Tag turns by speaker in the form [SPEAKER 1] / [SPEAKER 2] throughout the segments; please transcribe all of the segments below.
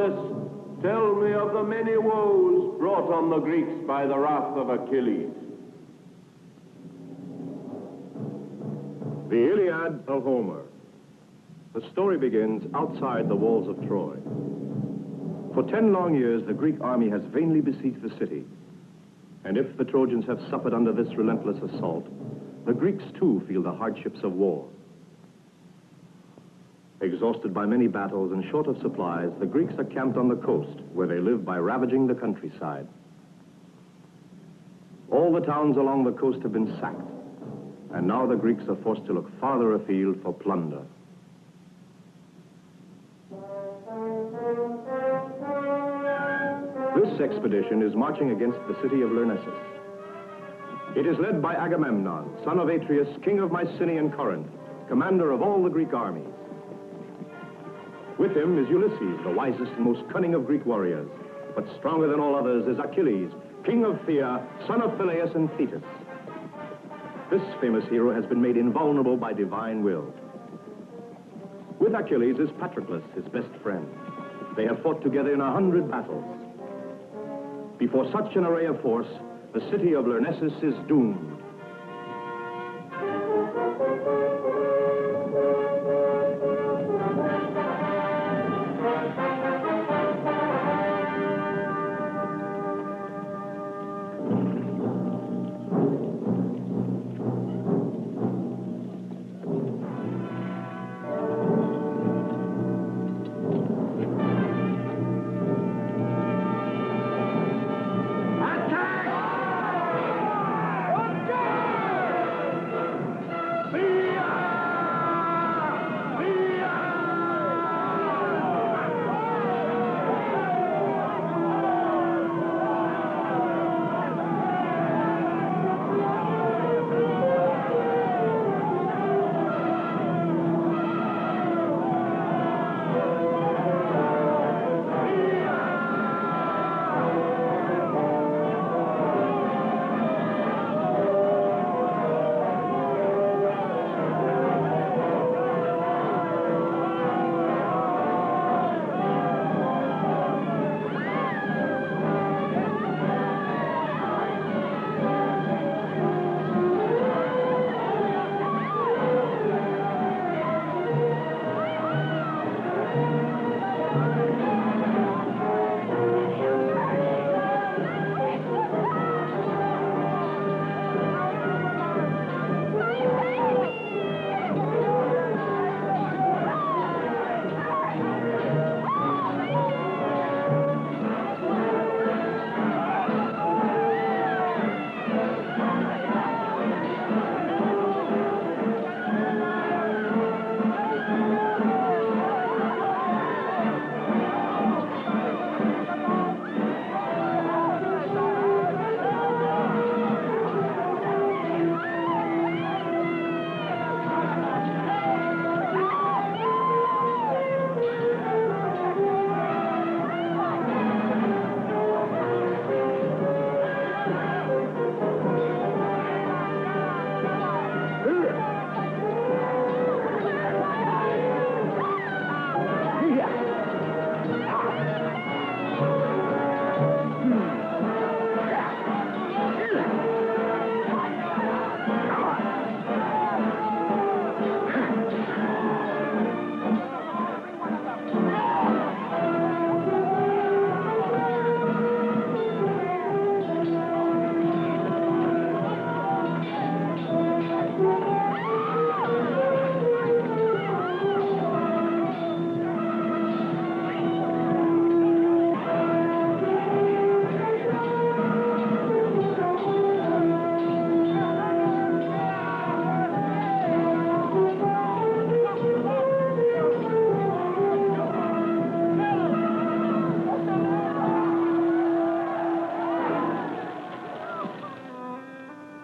[SPEAKER 1] goddess, tell me of the many woes brought on the Greeks by the wrath of Achilles.
[SPEAKER 2] The Iliad of Homer. The story begins outside the walls of Troy. For 10 long years, the Greek army has vainly besieged the city. And if the Trojans have suffered under this relentless assault, the Greeks too feel the hardships of war. Exhausted by many battles and short of supplies, the Greeks are camped on the coast, where they live by ravaging the countryside. All the towns along the coast have been sacked, and now the Greeks are forced to look farther afield for plunder. This expedition is marching against the city of Lyrnessus. It is led by Agamemnon, son of Atreus, king of Mycenae and Corinth, commander of all the Greek armies. With him is Ulysses, the wisest and most cunning of Greek warriors. But stronger than all others is Achilles, king of Phthia, son of Peleus and Thetis. This famous hero has been made invulnerable by divine will. With Achilles is Patroclus, his best friend. They have fought together in 100 battles. Before such an array of force, the city of Lyrnessus is doomed.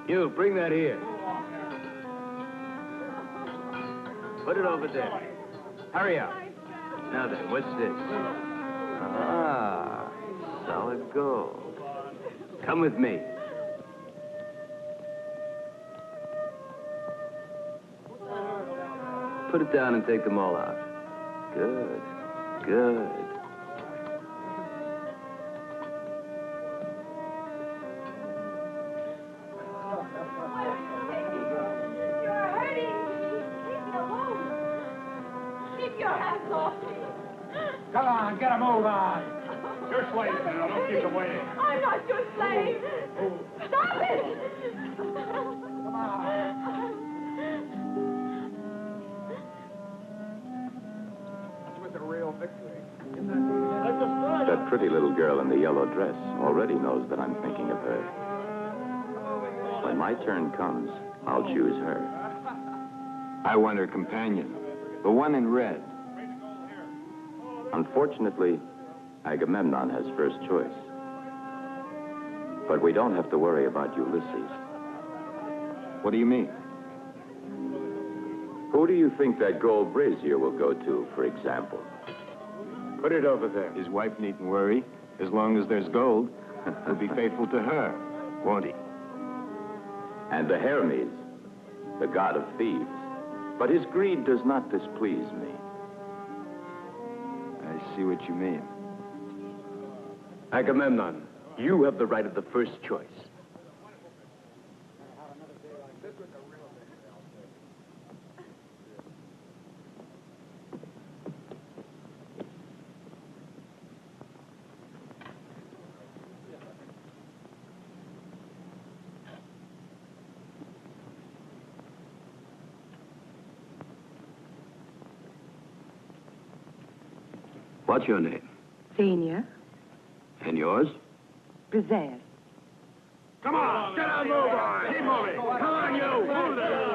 [SPEAKER 3] You, bring that here. Put it over there. Hurry up. Now then, what's this? Ah, solid gold. Come with me. Put it down and take them all out. Good, good.
[SPEAKER 4] Now move on. Your slave now. Don't keep him waiting.
[SPEAKER 5] I'm not your slave. Stop it!
[SPEAKER 4] Come on. This was a real victory.
[SPEAKER 1] That pretty little girl in the yellow dress already knows that I'm thinking of her. When my turn comes, I'll choose her.
[SPEAKER 3] I want her companion, the one in red.
[SPEAKER 1] Unfortunately, Agamemnon has first choice. But we don't have to worry about Ulysses.
[SPEAKER 3] What do you mean?
[SPEAKER 1] Who do you think that gold brazier will go to, for example?
[SPEAKER 3] Put it over there. His wife needn't worry. As long as there's gold, he'll be faithful to her, won't he?
[SPEAKER 1] And the Hermes, the god of thieves. But his greed does not displease me.
[SPEAKER 3] I see what you mean.
[SPEAKER 2] Agamemnon, you have the right of the first choice.
[SPEAKER 6] What's your name?
[SPEAKER 5] Xenia.
[SPEAKER 6] And yours?
[SPEAKER 5] Briseis.
[SPEAKER 4] Come on. Get on, move on. Keep moving. Come on, you. Move there.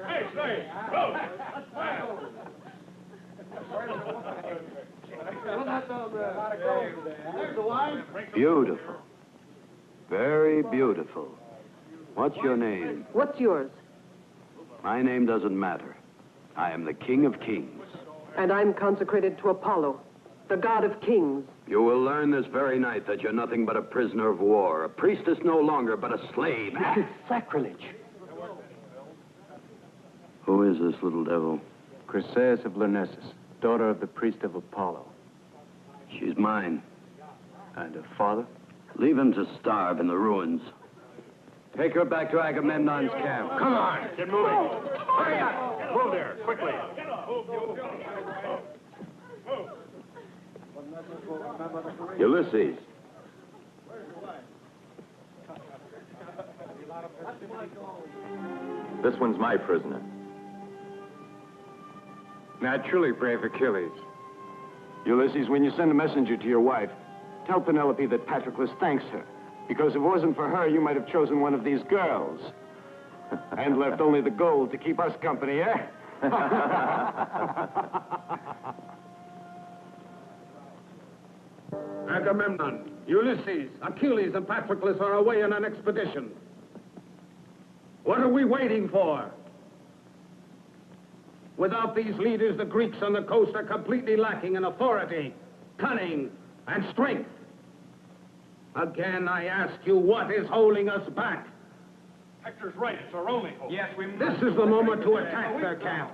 [SPEAKER 4] Hey, slave.
[SPEAKER 6] Beautiful. Very beautiful. What's your name?
[SPEAKER 5] What's yours?
[SPEAKER 6] My name doesn't matter. I am the King of Kings.
[SPEAKER 5] And I'm consecrated to Apollo, the god of kings.
[SPEAKER 6] You will learn this very night that you're nothing but a prisoner of war, a priestess no longer, but a slave.
[SPEAKER 2] This is sacrilege.
[SPEAKER 6] Who is this little devil?
[SPEAKER 3] Chryseis of Lyrnessus, daughter of the priest of Apollo.
[SPEAKER 6] She's mine.
[SPEAKER 3] And her father?
[SPEAKER 6] Leave him to starve in the ruins.
[SPEAKER 3] Take her back to Agamemnon's camp.
[SPEAKER 4] Come on. Get moving. Hurry up. Move there, quickly.
[SPEAKER 1] Ulysses. This one's my prisoner.
[SPEAKER 3] Naturally, brave Achilles. Ulysses, when you send a messenger to your wife, tell Penelope that Patroclus thanks her. Because if it wasn't for her, you might have chosen one of these girls. And left only the gold to keep us company, eh?
[SPEAKER 4] Agamemnon, Ulysses, Achilles, and Patroclus are away on an expedition. What are we waiting for? Without these leaders, the Greeks on the coast are completely lacking in authority, cunning, and strength. Again, I ask you, what is holding us back?
[SPEAKER 7] Hector's right. It's our only hope.
[SPEAKER 4] Yes, this is the moment to attack their camp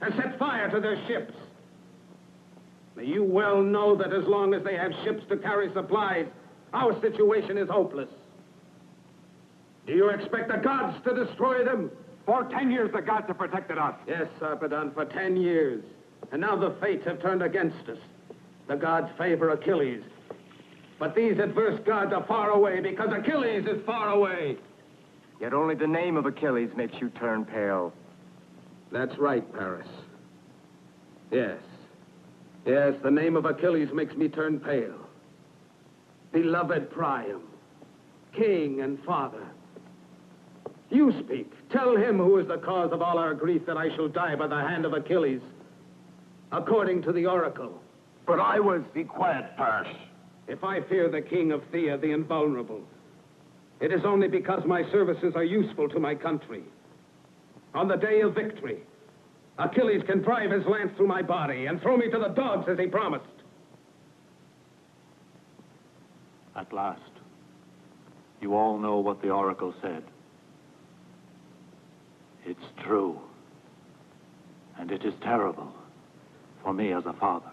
[SPEAKER 4] and set fire to their ships. You well know that as long as they have ships to carry supplies, our situation is hopeless. Do you expect the gods to destroy them?
[SPEAKER 7] For 10 years, the gods have protected us.
[SPEAKER 4] Yes, Sarpedon, for 10 years. And now the fates have turned against us. The gods favor Achilles. But these adverse gods are far away because Achilles is far away.
[SPEAKER 2] Yet only the name of Achilles makes you turn pale.
[SPEAKER 4] That's right, Paris. Yes. Yes, the name of Achilles makes me turn pale. Beloved Priam, king and father. You speak. Tell him who is the cause of all our grief that I shall die by the hand of Achilles, according to the oracle.
[SPEAKER 7] But I was... Be quiet, Paris.
[SPEAKER 4] If I fear the king of Thea, the invulnerable, it is only because my services are useful to my country. On the day of victory, Achilles can drive his lance through my body and throw me to the dogs as he promised.
[SPEAKER 7] At last, you all know what the oracle said. It's true. And it is terrible for me as a father.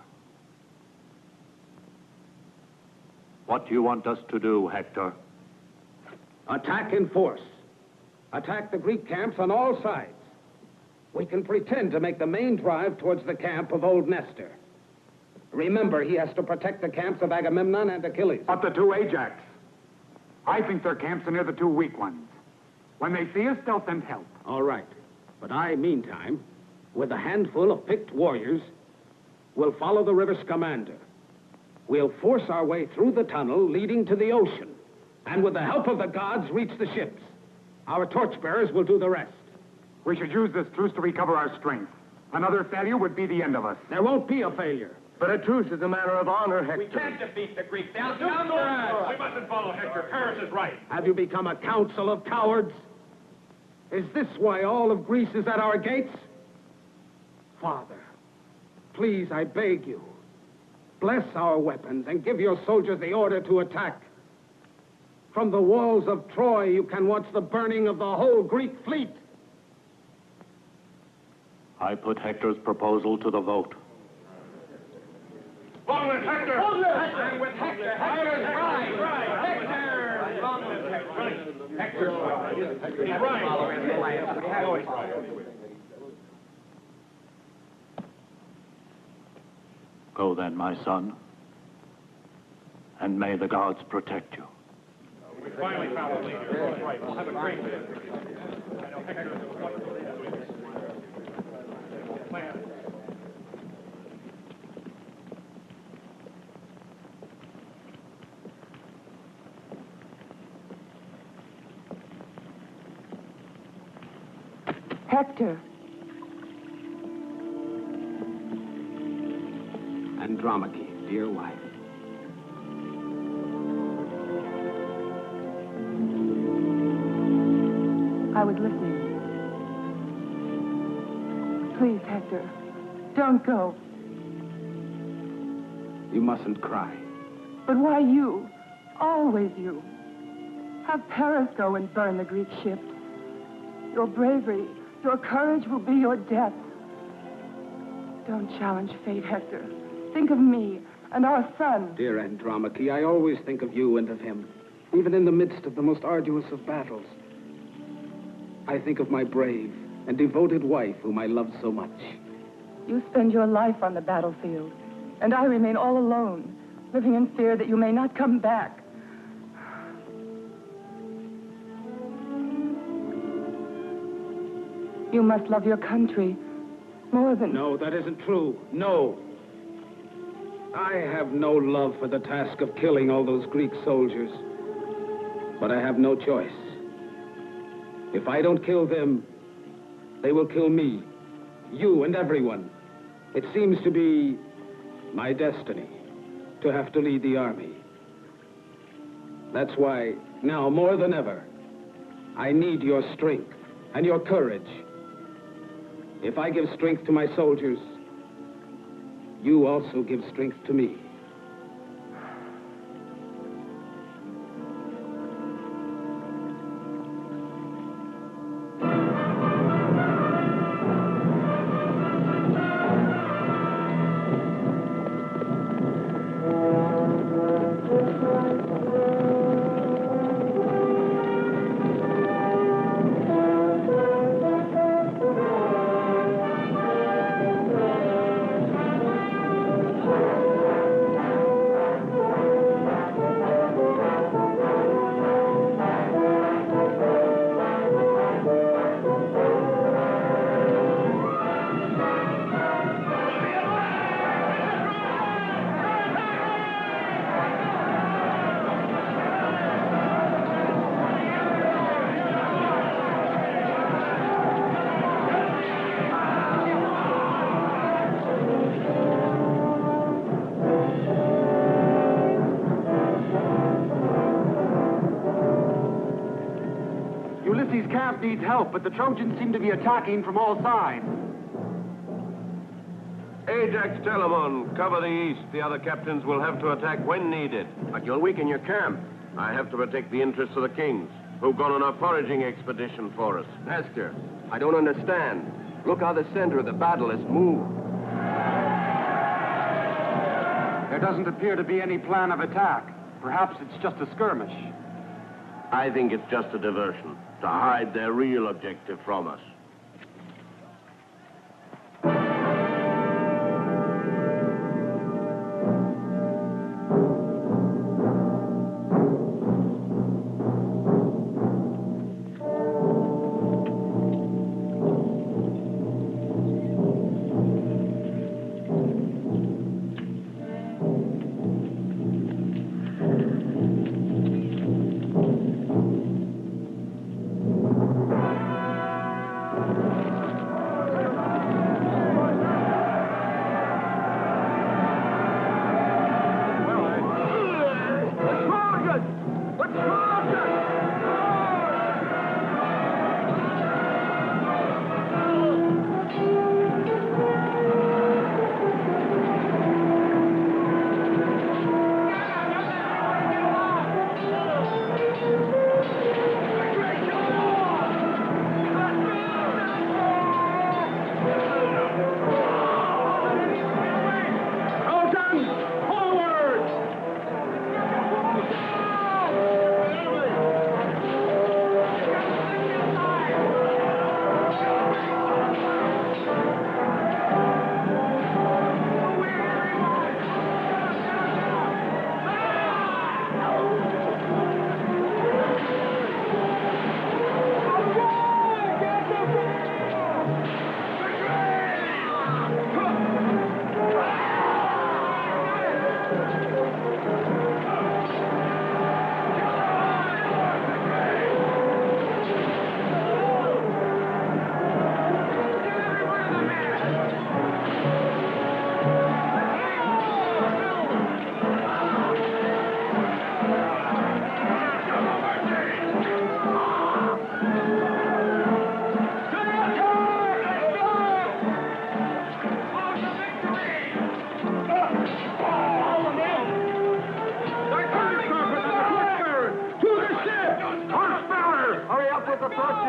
[SPEAKER 7] What do you want us to do, Hector?
[SPEAKER 4] Attack in force. Attack the Greek camps on all sides. we can pretend to make the main drive towards the camp of old Nestor. Remember, he has to protect the camps of Agamemnon and Achilles.
[SPEAKER 8] But the two Ajax. I think their camps are near the two weak ones. When they see us, they'll send help.
[SPEAKER 4] All right. But I, meantime, with a handful of picked warriors, will follow the river Scamander. We'll force our way through the tunnel leading to the ocean, and with the help of the gods, reach the ships. Our torchbearers will do the rest.
[SPEAKER 8] We should use this truce to recover our strength. Another failure would be the end of us.
[SPEAKER 4] There won't be a failure.
[SPEAKER 2] But a truce is a matter of honor, Hector.
[SPEAKER 9] We can't defeat the Greeks. They'll outnumber us.
[SPEAKER 7] We mustn't follow Hector. Paris is right.
[SPEAKER 4] Have you become a council of cowards? Is this why all of Greece is at our gates? Father, please, I beg you, bless our weapons and give your soldiers the order to attack. From the walls of Troy, you can watch the burning of the whole Greek fleet.
[SPEAKER 7] I put Hector's proposal to the vote.
[SPEAKER 9] Along with Hector! I'm with Hector! Hector's right! Hector! Along with Hector! Hector's right. He's right. Following the plan.
[SPEAKER 7] Go then, my son, and may the gods protect you.
[SPEAKER 9] We finally found the leader. He's right. We'll have a great day. I know Hector is a wonderful plan.
[SPEAKER 5] Hector.
[SPEAKER 4] Andromache, dear wife.
[SPEAKER 10] I was listening. Please, Hector, don't go.
[SPEAKER 4] You mustn't cry.
[SPEAKER 10] But why you? Always you. Have Paris go and burn the Greek ships. Your bravery, your courage will be your death. Don't challenge fate, Hector. Think of me and our son.
[SPEAKER 4] Dear Andromache, I always think of you and of him, even in the midst of the most arduous of battles. I think of my brave and devoted wife, whom I love so much.
[SPEAKER 10] You spend your life on the battlefield, and I remain all alone, living in fear that you may not come back. You must love your country more than...
[SPEAKER 4] No, that isn't true. No. I have no love for the task of killing all those Greek soldiers. But I have no choice. If I don't kill them, they will kill me, you and everyone. It seems to be my destiny to have to lead the army. That's why, now more than ever, I need your strength and your courage. If I give strength to my soldiers, you also give strength to me.
[SPEAKER 8] Ulysses' camp needs help, but the Trojans seem to be attacking from all sides.
[SPEAKER 11] Ajax, Telamon, cover the east. The other captains will have to attack when needed. But you'll weaken your camp. I have to protect the interests of the kings, who've gone on a foraging expedition for us.
[SPEAKER 6] Hector, I don't understand. Look how the center of the battle has moved.
[SPEAKER 8] There doesn't appear to be any plan of attack. Perhaps it's just a skirmish.
[SPEAKER 11] I think it's just a diversion, to hide their real objective from us.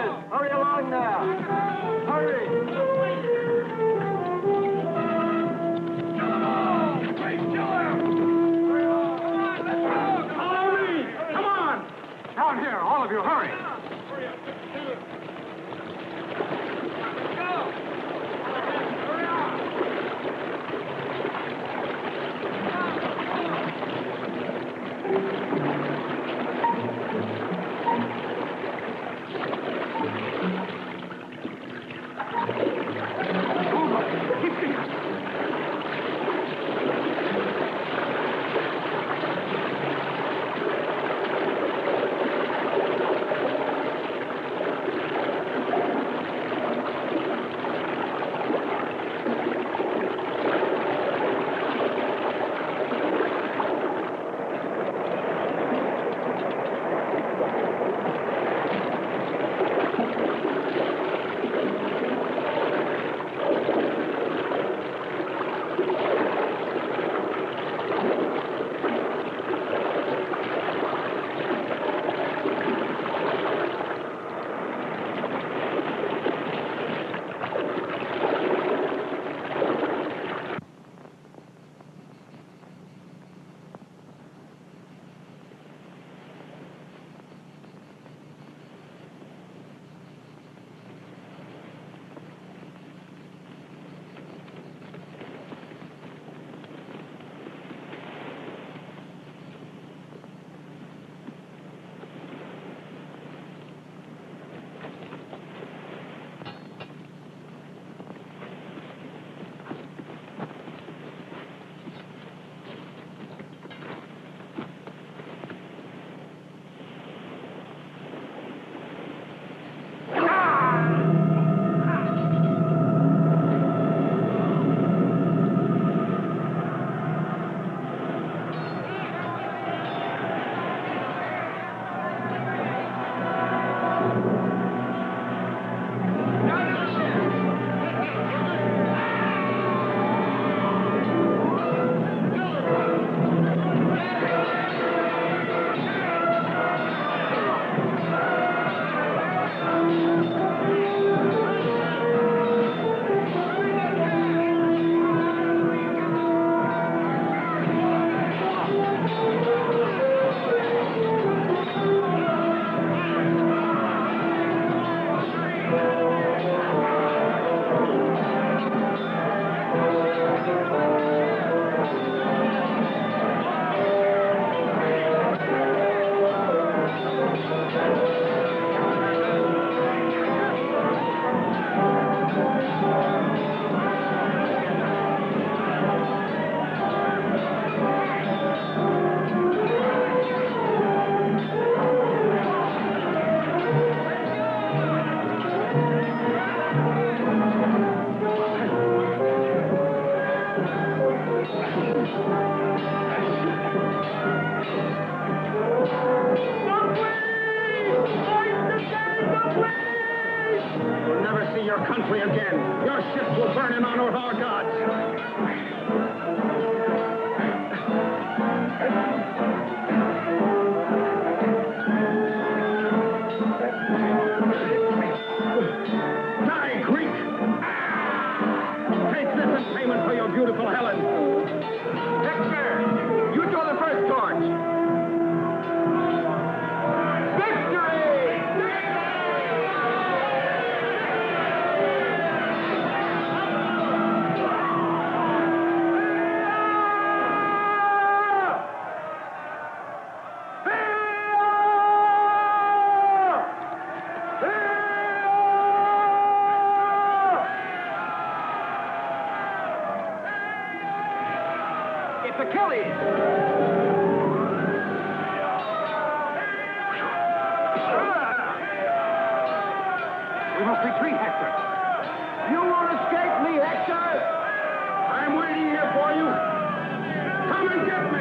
[SPEAKER 9] horses! Hurry along now! Hurry!
[SPEAKER 8] Follow me! Come on! Down here, all of you, hurry!
[SPEAKER 2] You'll never see your country again. Your ships will burn in honor of our gods. Die, Greek! Take this as payment for your beautiful Helen.
[SPEAKER 9] Hector, you draw the first torch. It's Achilles! We must retreat, Hector. You won't escape me, Hector!
[SPEAKER 2] I'm waiting here for you. Come and get me!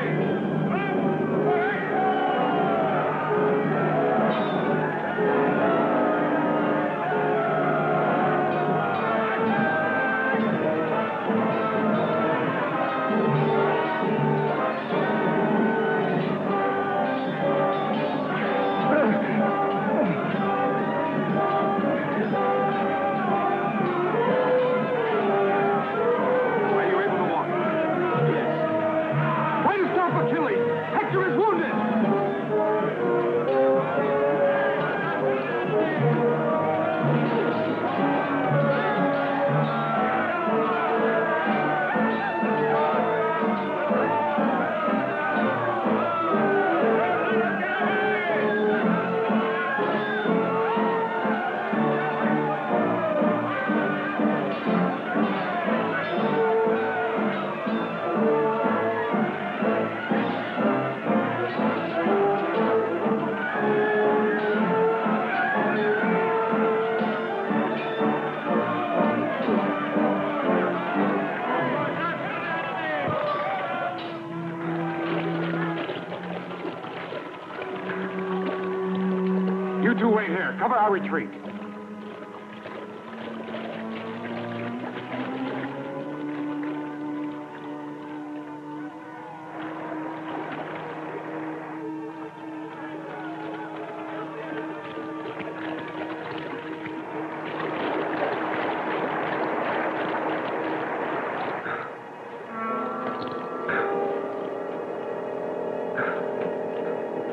[SPEAKER 8] You two wait here. Cover our retreat.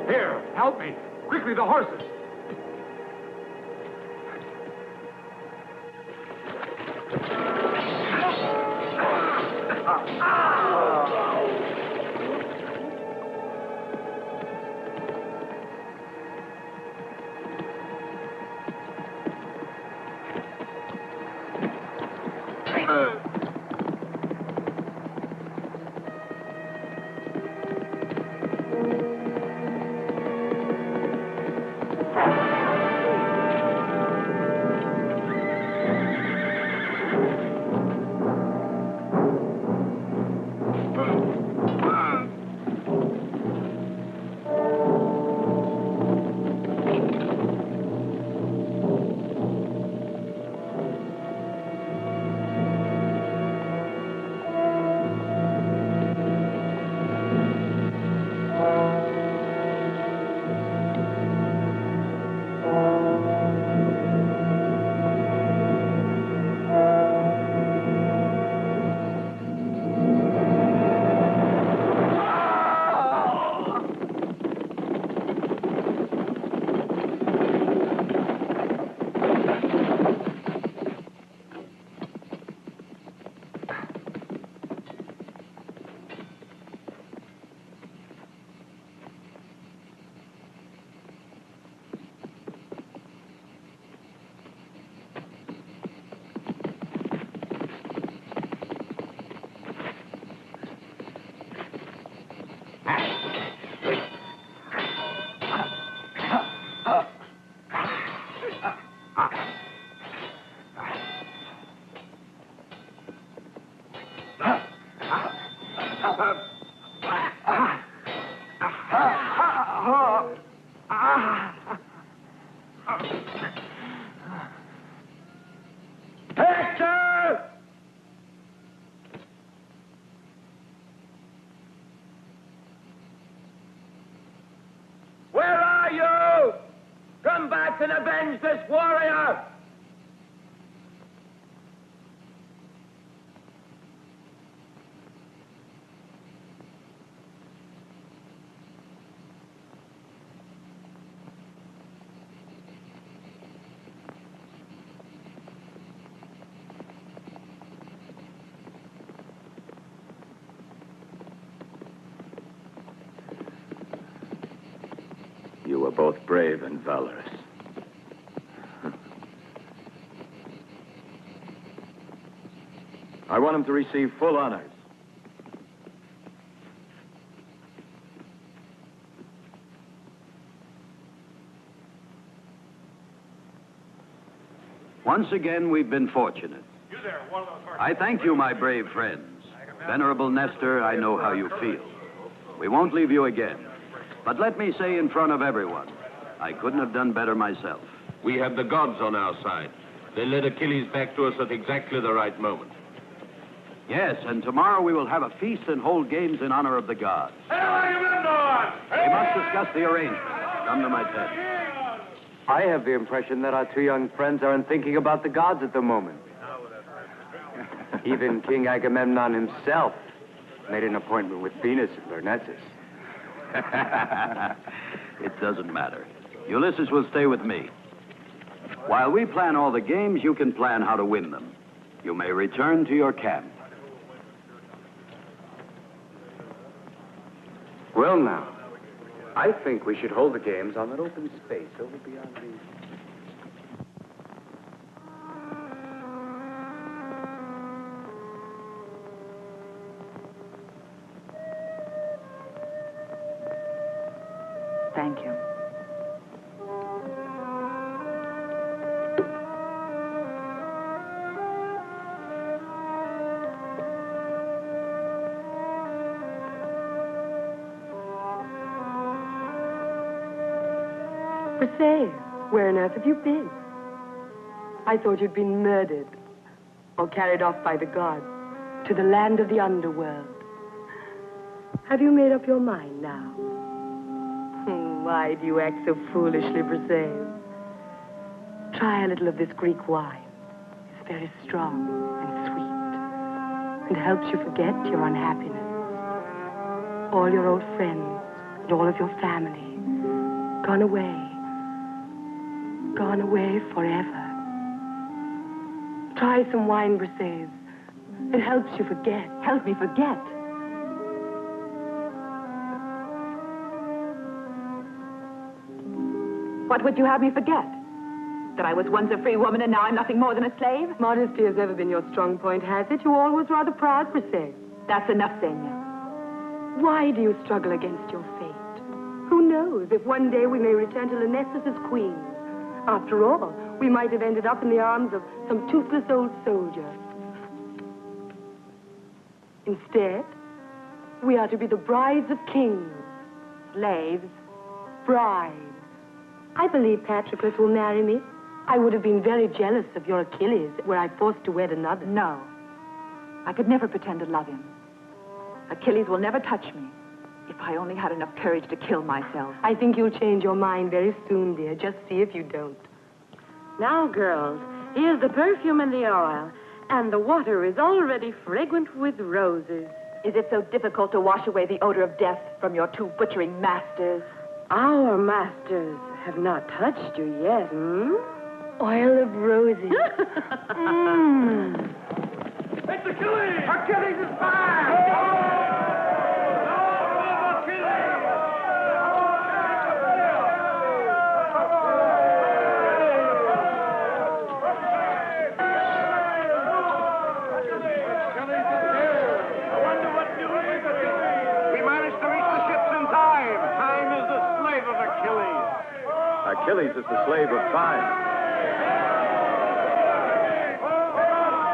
[SPEAKER 8] Here, help me. Quickly, the horses.
[SPEAKER 9] Hector! Where are you? Come back and avenge this warrior!
[SPEAKER 1] You were both brave and valorous. I want him to receive full honors.
[SPEAKER 6] Once again, we've been fortunate. I thank you, my brave friends. Venerable Nestor, I know how you feel. We won't leave you again. But let me say in front of everyone, I couldn't have done better myself.
[SPEAKER 11] We have the gods on our side. They led Achilles back to us at exactly the right moment.
[SPEAKER 6] Yes, and tomorrow we will have a feast and hold games in honor of the gods. We must discuss the arrangement. Come to my tent.
[SPEAKER 12] I have the impression that our two young friends aren't thinking about the gods at the moment. Even King Agamemnon himself made an appointment with Venus and Lyrnessus.
[SPEAKER 6] It doesn't matter. Ulysses will stay with me. While we plan all the games, you can plan how to win them. You may return to your camp.
[SPEAKER 12] Well, now, I think we should hold the games on that open space over beyond the...
[SPEAKER 10] Thank you.
[SPEAKER 13] For sale.
[SPEAKER 5] Where on earth have you been? I thought you'd been murdered or carried off by the gods to the land of the underworld. Have you made up your mind now? Why do you act so foolishly, Briseis? Try a little of this Greek wine. It's very strong and sweet and helps you forget your unhappiness. All your old friends and all of your family gone away forever. Try some wine, Briseis. It helps you forget.
[SPEAKER 13] Help me forget. What would you have me forget? That I was once a free woman and now I'm nothing more than a slave?
[SPEAKER 5] Modesty has never been your strong point, has it? You're always rather proud, Briseis.
[SPEAKER 13] That's enough, Senya.
[SPEAKER 5] Why do you struggle against your fate? Who knows if one day we may return to Lynessus as queen? After all, we might have ended up in the arms of some toothless old soldier. Instead, we are to be the brides of kings. Slaves. Brides. I believe Patroclus will marry me. I would have been very jealous of your Achilles were I forced to wed another.
[SPEAKER 13] No. I could never pretend to love him. Achilles will never touch me. If I only had enough courage to kill myself.
[SPEAKER 5] I think you'll change your mind very soon, dear. Just see if you don't.
[SPEAKER 14] Now, girls, here's the perfume and the oil. And the water is already fragrant with roses.
[SPEAKER 13] Is it so difficult to wash away the odor of death from your two butchering masters?
[SPEAKER 14] Our masters have not touched you yet, Oil of roses.
[SPEAKER 9] It's Achilles! Achilles is back!
[SPEAKER 1] Achilles is the slave of time.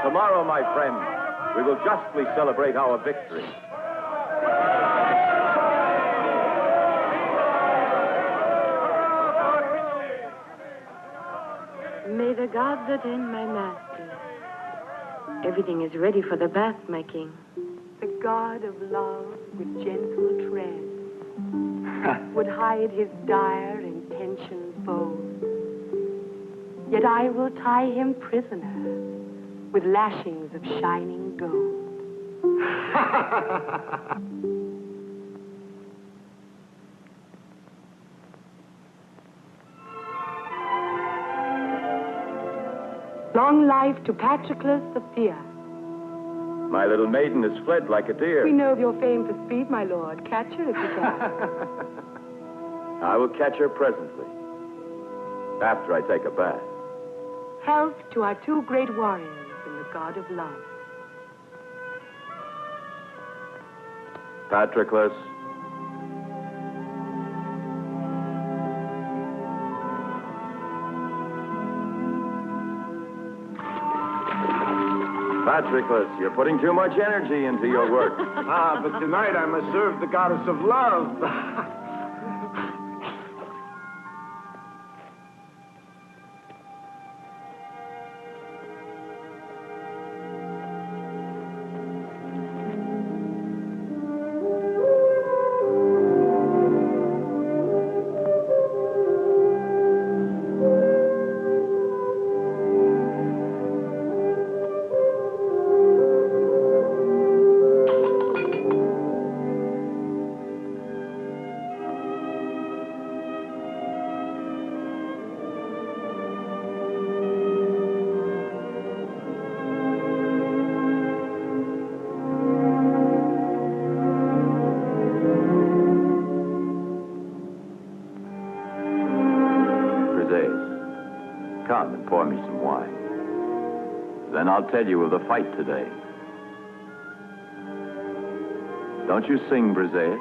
[SPEAKER 1] Tomorrow, my friends, we will justly celebrate our victory.
[SPEAKER 14] May the gods attend my master. Everything is ready for the bath, my king.
[SPEAKER 5] The god of love with gentle tread would hide his dire intentions bold. Yet I will tie him prisoner with lashings of shining gold. Long life to Patroclus of Thea.
[SPEAKER 1] My little maiden has fled like a deer.
[SPEAKER 5] We know of your fame for speed, my lord. Catch her if you can.
[SPEAKER 1] I will catch her presently, after I take a bath.
[SPEAKER 5] Health to our two great warriors in the god of love.
[SPEAKER 1] Patroclus. Patroclus, you're putting too much energy into your work.
[SPEAKER 3] But tonight I must serve the goddess of love.
[SPEAKER 1] Come and pour me some wine. Then I'll tell you of the fight today. Don't you sing, Briseis?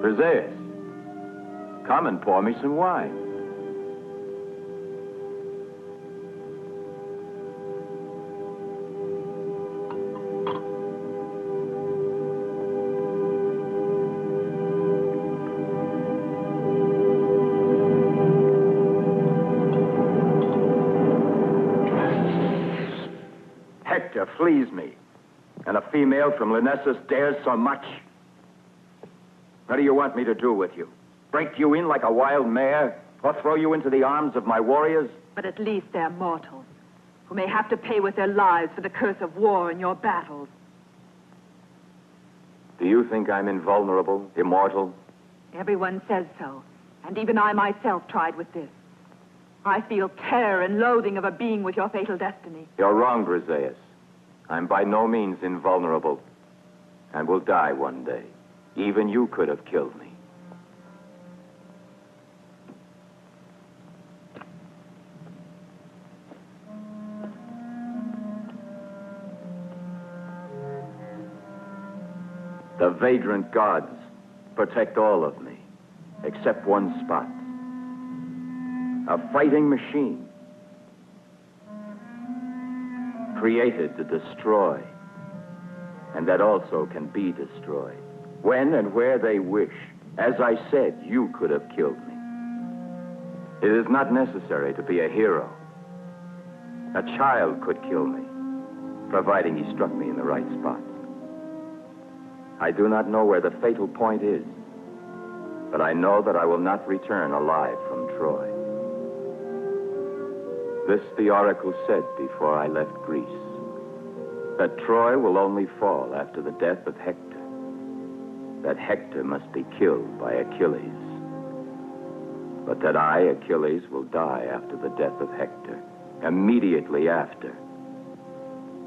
[SPEAKER 1] Briseis, come and pour me some wine. Hector flees me, and a female from Lyrnessus dares so much. What do you want me to do with you? Break you in like a wild mare? Or throw you into the arms of my warriors?
[SPEAKER 13] But at least they're mortals, who may have to pay with their lives for the curse of war in your battles.
[SPEAKER 1] Do you think I'm invulnerable, immortal?
[SPEAKER 13] Everyone says so, and even I myself tried with this. I feel terror and loathing of a being with your fatal destiny.
[SPEAKER 1] You're wrong, Briseis. I'm by no means invulnerable, and will die one day. Even you could have killed me. The vagrant gods protect all of me, except one spot. A fighting machine, created to destroy, and that also can be destroyed. When and where they wish. As I said, you could have killed me. It is not necessary to be a hero. A child could kill me, providing he struck me in the right spot. I do not know where the fatal point is, but I know that I will not return alive from Troy. This the oracle said before I left Greece, that Troy will only fall after the death of Hector, that Hector must be killed by Achilles, but that I, Achilles, will die after the death of Hector, immediately after.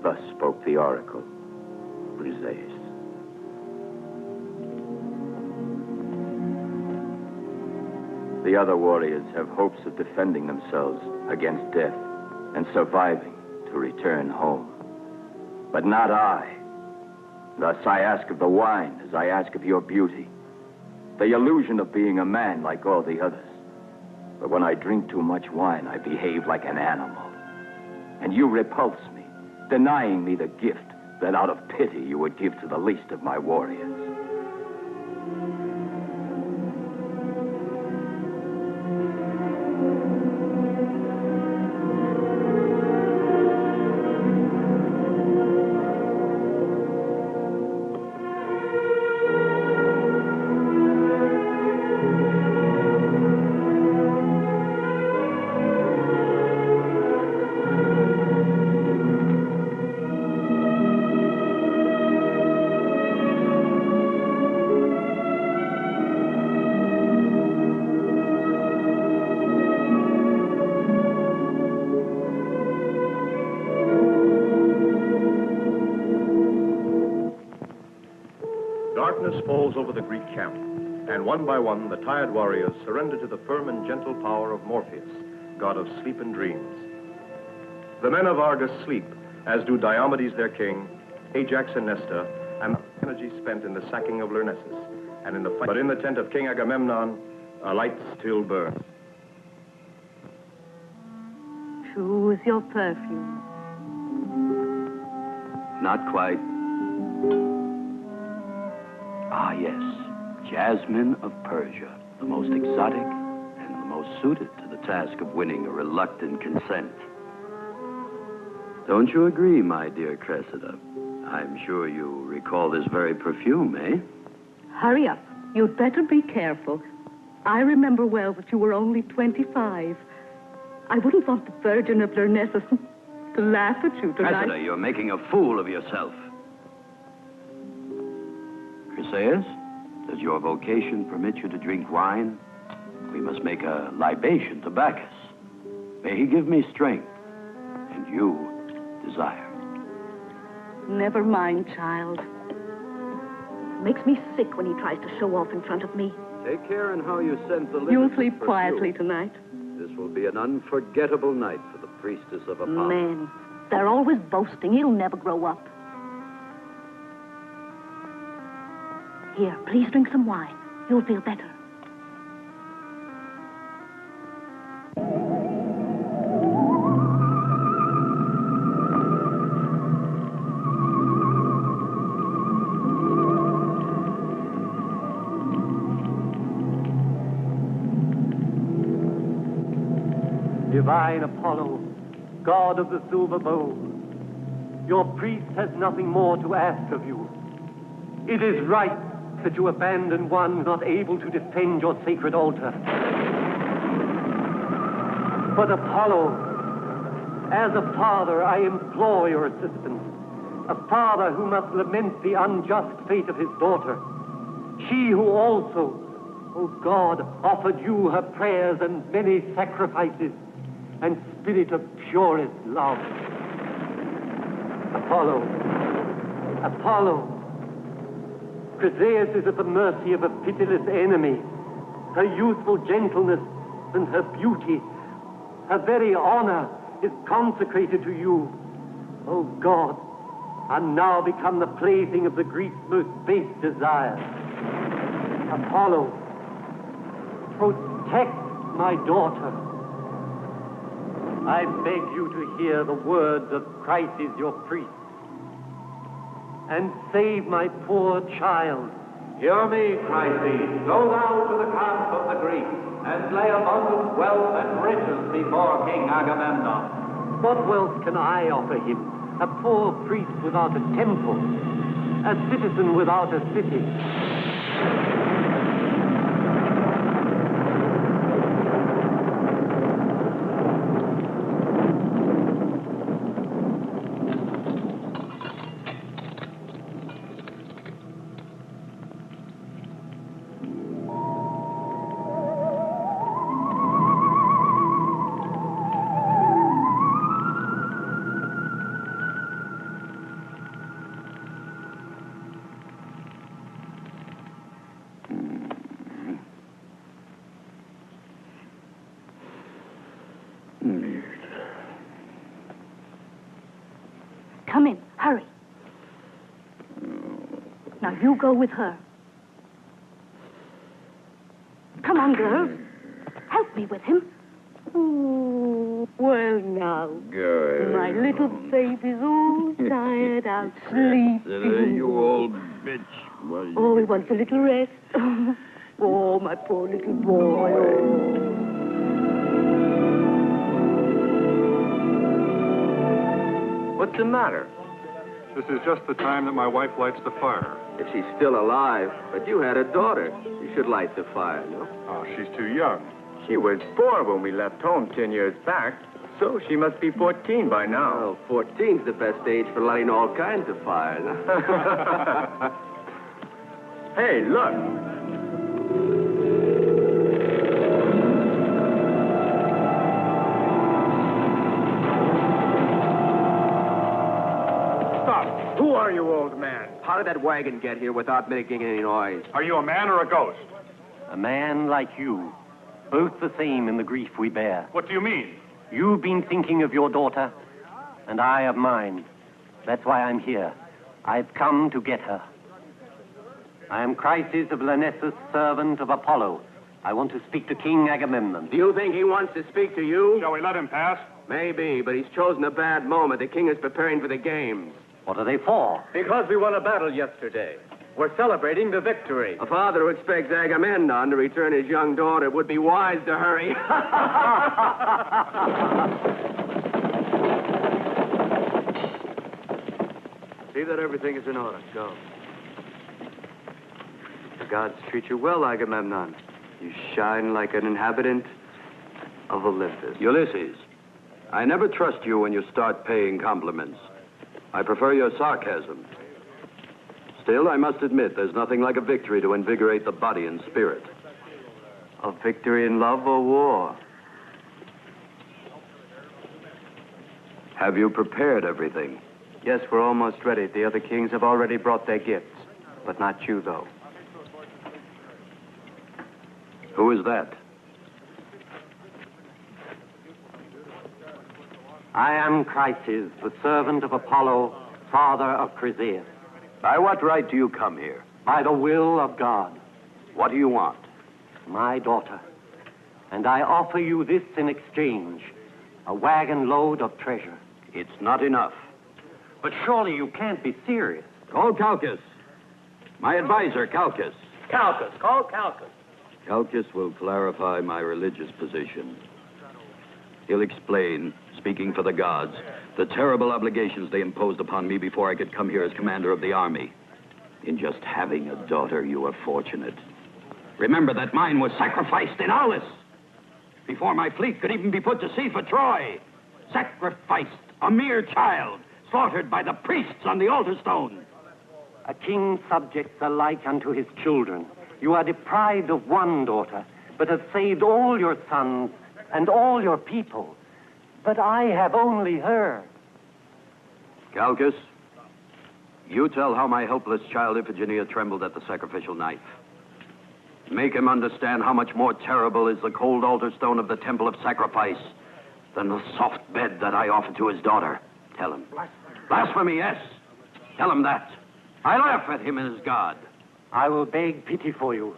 [SPEAKER 1] Thus spoke the oracle, Briseis. The other warriors have hopes of defending themselves against death and surviving to return home. But not I. Thus I ask of the wine as I ask of your beauty. The illusion of being a man like all the others. But when I drink too much wine, I behave like an animal. And you repulse me, denying me the gift that out of pity you would give to the least of my warriors.
[SPEAKER 2] Darkness falls over the Greek camp, and one by one the tired warriors surrender to the firm and gentle power of Morpheus, god of sleep and dreams. The men of Argos sleep, as do Diomedes their king, Ajax and Nestor, and the energy spent in the sacking of Lyrnessus, and in the fight. But in the tent of King Agamemnon, a light still burns.
[SPEAKER 5] Choose your perfume.
[SPEAKER 6] Not quite. Ah, yes. Jasmine of Persia, the most exotic and the most suited to the task of winning a reluctant consent. Don't you agree, my dear Cressida? I'm sure you recall this very perfume, eh?
[SPEAKER 5] Hurry up. You'd better be careful. I remember well that you were only 25. I wouldn't want the Virgin of Lyrnessus to laugh at you tonight.
[SPEAKER 6] Cressida, you're making a fool of yourself. Chryseis, does your vocation permit you to drink wine? We must make a libation to Bacchus. May he give me strength, and you desire.
[SPEAKER 5] Never mind, child.
[SPEAKER 15] Makes me sick when he tries to show off in front of me.
[SPEAKER 6] Take care in how you scent the lips.
[SPEAKER 5] You'll sleep quietly tonight.
[SPEAKER 6] This will be an unforgettable night for the priestess of Apollo.
[SPEAKER 15] Men, they're always boasting. He'll never grow up. Here, please drink some wine. You'll feel better.
[SPEAKER 16] Divine Apollo, god of the silver bow, Your priest has nothing more to ask of you. It is right that you abandon one not able to defend your sacred altar. But Apollo, as a father, I implore your assistance. A father who must lament the unjust fate of his daughter. She who also, oh God, offered you her prayers and many sacrifices and spirit of purest love. Apollo, Chryseis is at the mercy of a pitiless enemy. Her youthful gentleness and her beauty, her very honor is consecrated to you. Oh God, and now become the plaything of the Greeks' most base desires. Apollo, protect my daughter. I beg you to hear the words of Chryseis, your priest, and save my poor child.
[SPEAKER 17] Hear me, Chryseis. Go thou to the camp of the Greeks, and lay abundant wealth and riches before King Agamemnon.
[SPEAKER 16] What wealth can I offer him? A poor priest without a temple, a citizen without a city.
[SPEAKER 15] Come in, hurry. Now you go with her. Come on, girls. Help me with him.
[SPEAKER 5] Oh, well now.
[SPEAKER 1] Good.
[SPEAKER 5] My little baby's all tired out sleeping.
[SPEAKER 1] You old bitch.
[SPEAKER 5] Oh, he wants a little rest. Oh, my poor little boy. Oh.
[SPEAKER 1] What's the matter?
[SPEAKER 18] This is just the time that my wife lights the fire.
[SPEAKER 1] If she's still alive, but you had a daughter, you should light the fire, no?
[SPEAKER 18] Oh, she's too young.
[SPEAKER 12] She was 4 when we left home 10 years back, so she must be 14 by now.
[SPEAKER 1] Well, 14's the best age for lighting all kinds of fires.
[SPEAKER 12] Hey, look.
[SPEAKER 8] Stop. Who are you, old man?
[SPEAKER 1] How did that wagon get here without making any noise?
[SPEAKER 8] Are you a man or a ghost?
[SPEAKER 16] A man like you, both the same in the grief we bear.
[SPEAKER 8] What do you mean?
[SPEAKER 16] You've been thinking of your daughter, and I of mine. That's why I'm here. I've come to get her. I am Chryseis of Lyrnessus, servant of Apollo. I want to speak to King Agamemnon.
[SPEAKER 1] Do you think he wants to speak to you?
[SPEAKER 8] Shall we let him pass?
[SPEAKER 1] Maybe, but he's chosen a bad moment. The king is preparing for the games.
[SPEAKER 16] What are they for?
[SPEAKER 12] Because we won a battle yesterday. We're celebrating the victory.
[SPEAKER 1] A father who expects Agamemnon to return his young daughter would be wise to hurry.
[SPEAKER 12] See that everything is in order. Go. The gods treat you well, Agamemnon. You shine like an inhabitant of Olympus.
[SPEAKER 6] Ulysses, I never trust you when you start paying compliments. I prefer your sarcasm. Still, I must admit, there's nothing like a victory to invigorate the body and spirit.
[SPEAKER 12] A victory in love or war?
[SPEAKER 6] Have you prepared everything?
[SPEAKER 12] Yes, we're almost ready. The other kings have already brought their gifts. But not you, though.
[SPEAKER 6] Who is that?
[SPEAKER 16] I am Chryseis, the servant of Apollo, father of Chryseis.
[SPEAKER 6] By what right do you come here?
[SPEAKER 16] By the will of God.
[SPEAKER 6] What do you want?
[SPEAKER 16] My daughter. And I offer you this in exchange, a wagon load of treasure.
[SPEAKER 6] It's not enough.
[SPEAKER 16] But surely you can't be serious.
[SPEAKER 6] Call Calchas. My advisor, Calchas.
[SPEAKER 8] Calchas. Call Calchas.
[SPEAKER 6] Calchas will clarify my religious position. He'll explain speaking for the gods, the terrible obligations they imposed upon me before I could come here as commander of the army. In just having a daughter, you are fortunate. Remember that mine was sacrificed in Aulis, before my fleet could even be put to sea for Troy. Sacrificed, a mere child, slaughtered by the priests on the altar stone.
[SPEAKER 16] A king subjects alike unto his children. You are deprived of one daughter, but have saved all your sons and all your people. But I have only her.
[SPEAKER 6] Calchas, you tell how my helpless child Iphigenia trembled at the sacrificial knife. Make him understand how much more terrible is the cold altar stone of the temple of sacrifice than the soft bed that I offer to his daughter. Tell him. Blasphemy, yes. Tell him that. I laugh at him and his God.
[SPEAKER 16] I will beg pity for you.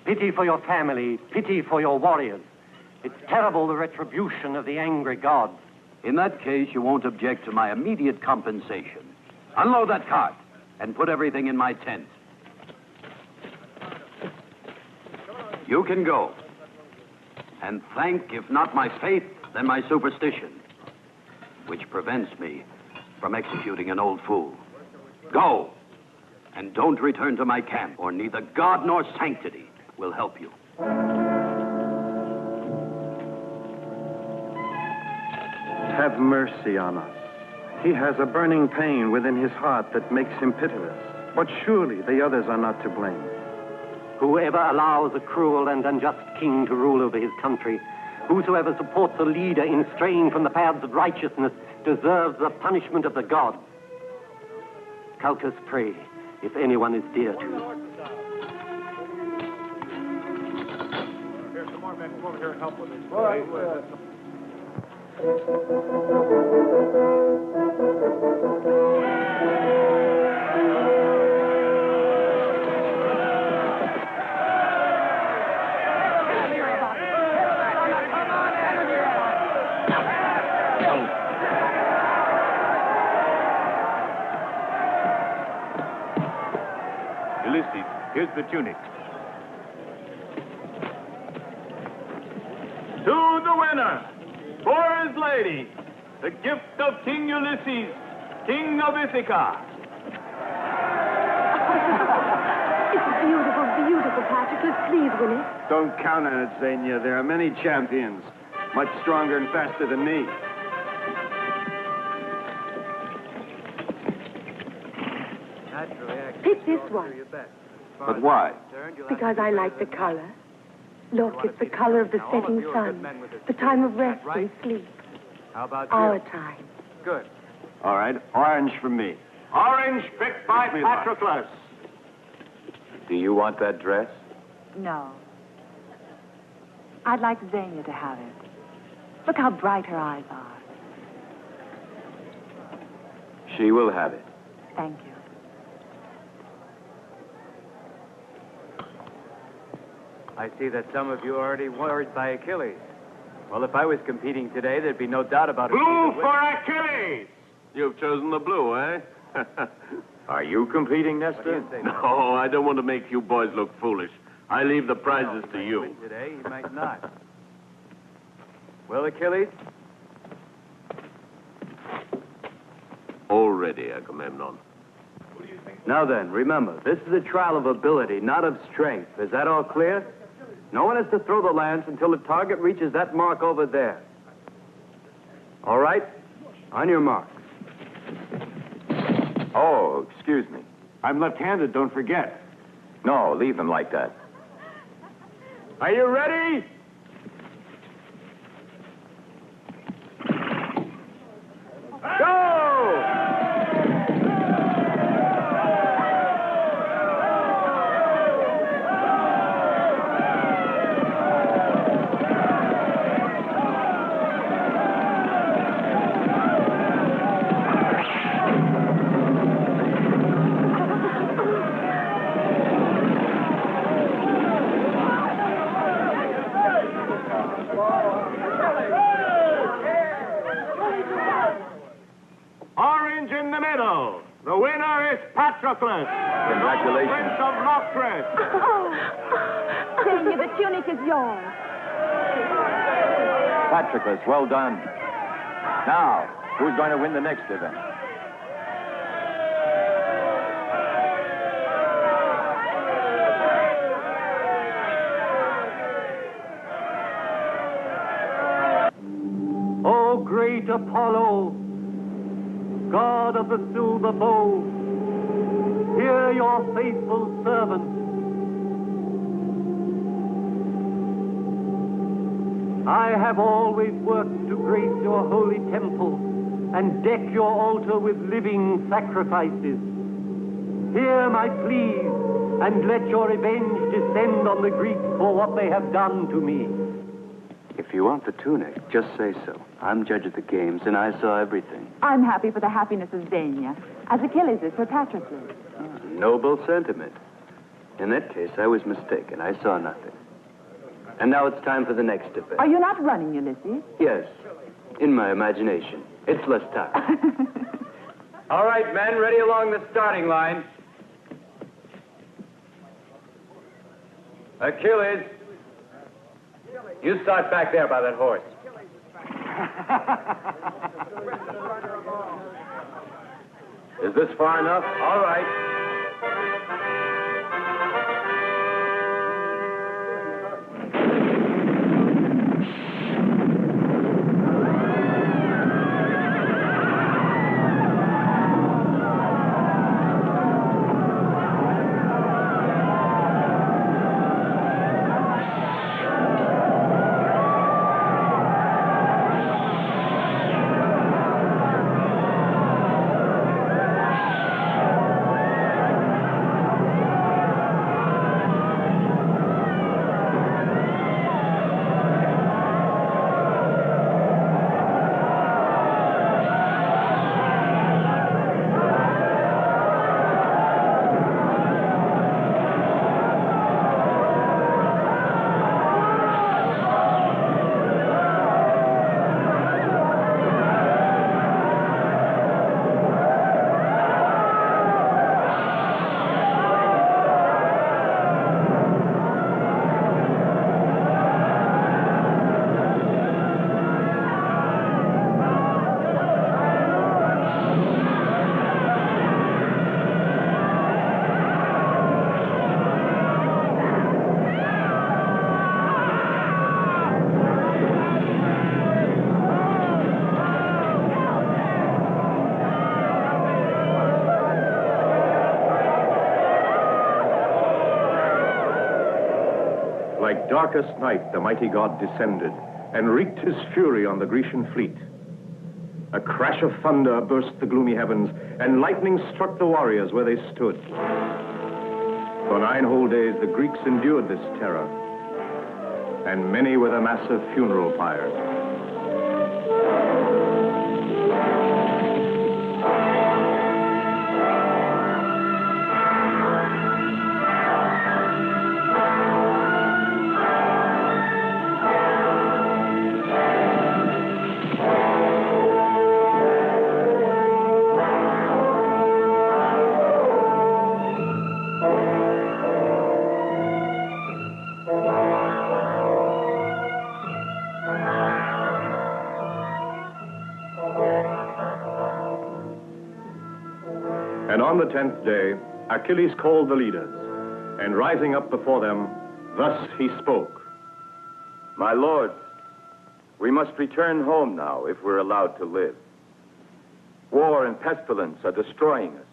[SPEAKER 16] Pity for your family. Pity for your warriors. It's terrible, the retribution of the angry gods.
[SPEAKER 6] In that case, you won't object to my immediate compensation. Unload that cart and put everything in my tent. You can go. And thank, if not my faith, then my superstition, which prevents me from executing an old fool. Go, and don't return to my camp, or neither God nor sanctity will help you.
[SPEAKER 19] Have mercy on us. He has a burning pain within his heart that makes him pitiless. But surely the others are not to blame.
[SPEAKER 16] Whoever allows a cruel and unjust king to rule over his country, whosoever supports a leader in straying from the paths of righteousness, deserves the punishment of the gods. Calchas, pray, if anyone is dear to you.
[SPEAKER 9] Here's some more men come over here and help with this.
[SPEAKER 11] Ulysses, here's the tunic. To the winner, for his lady, the gift of King Ulysses, King of Ithaca.
[SPEAKER 15] It's beautiful, beautiful, Patroclus. Please, Willie.
[SPEAKER 3] Don't count on it, Xenia. There are many champions, much stronger and faster than me.
[SPEAKER 5] Pick this one.
[SPEAKER 3] But why?
[SPEAKER 5] Because I like the color. Look, it's the color of the setting sun, the time of rest and sleep.
[SPEAKER 3] How about
[SPEAKER 5] Our time.
[SPEAKER 3] Good. All right, orange for me.
[SPEAKER 11] Orange picked by Patroclus.
[SPEAKER 1] Do you want that dress?
[SPEAKER 13] No. I'd like Xenia to have it. Look how bright her eyes are.
[SPEAKER 1] She will have it.
[SPEAKER 13] Thank you.
[SPEAKER 12] I see that some of you are already worried by Achilles. Well, if I was competing today, there'd be no doubt about it.
[SPEAKER 11] Blue for Achilles! You've chosen the blue, eh?
[SPEAKER 1] Are you competing, Nestor?
[SPEAKER 11] No, I don't want to make you boys look foolish. I leave the prizes to you.
[SPEAKER 12] Today, he might not. Well, Achilles?
[SPEAKER 11] All ready, Agamemnon.
[SPEAKER 12] Now then, remember, this is a trial of ability, not of strength. Is that all clear? No one has to throw the lance until the target reaches that mark over there. All right? On your marks.
[SPEAKER 1] Oh, excuse me.
[SPEAKER 3] I'm left-handed, don't forget.
[SPEAKER 1] No, leave them like that.
[SPEAKER 11] Are you ready? Go! Orange in the middle. The winner is Patroclus.
[SPEAKER 1] Congratulations.
[SPEAKER 11] Prince of Locris.
[SPEAKER 15] Xenia, the tunic is yours.
[SPEAKER 1] Patroclus, well done. Now, who's going to win the next event?
[SPEAKER 16] O great Apollo, God of the silver bow, hear your faithful servant. I have always worked to grace your holy temple and deck your altar with living sacrifices. Hear my pleas and let your revenge descend on the Greeks for what they have done to me.
[SPEAKER 12] If you want the tunic, just say so. I'm judge of the games, and I saw everything.
[SPEAKER 13] I'm happy for the happiness of Xenia, as Achilles is for Patroclus.
[SPEAKER 12] Noble sentiment. In that case, I was mistaken. I saw nothing. And now it's time for the next event.
[SPEAKER 13] Are you not running, Ulysses?
[SPEAKER 12] Yes, in my imagination. It's less time. All right, men, ready along the starting line. Achilles, you start back there by that horse.
[SPEAKER 1] Is this far enough?
[SPEAKER 12] All right.
[SPEAKER 2] Like darkest night, the mighty god descended and wreaked his fury on the Grecian fleet. A crash of thunder burst the gloomy heavens, and lightning struck the warriors where they stood. For 9 whole days, the Greeks endured this terror, and many were the massive funeral pyres. And on the 10th day, Achilles called the leaders, and rising up before them, thus he spoke.
[SPEAKER 1] My lords, we must return home now if we're allowed to live. War and pestilence are destroying us.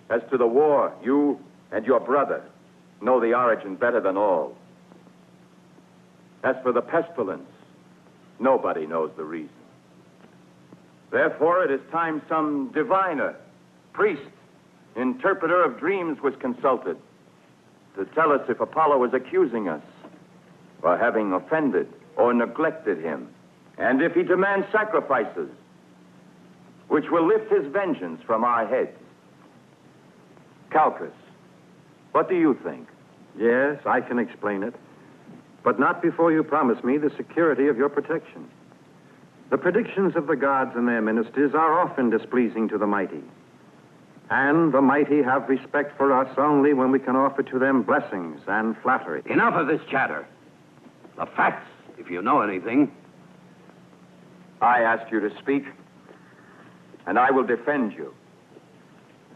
[SPEAKER 1] As to the war, you and your brother know the origin better than all. As for the pestilence, nobody knows the reason. Therefore, it is time some diviner, priest, interpreter of dreams was consulted to tell us if Apollo was accusing us for having offended or neglected him, and if he demands sacrifices, which will lift his vengeance from our heads. Calchas, what do you think?
[SPEAKER 19] Yes, I can explain it. But not before you promise me the security of your protection. The predictions of the gods and their ministers are often displeasing to the mighty. And the mighty have respect for us only when we can offer to them blessings and flattery.
[SPEAKER 6] Enough of this chatter. The facts, if you know anything.
[SPEAKER 1] I asked you to speak, and I will defend you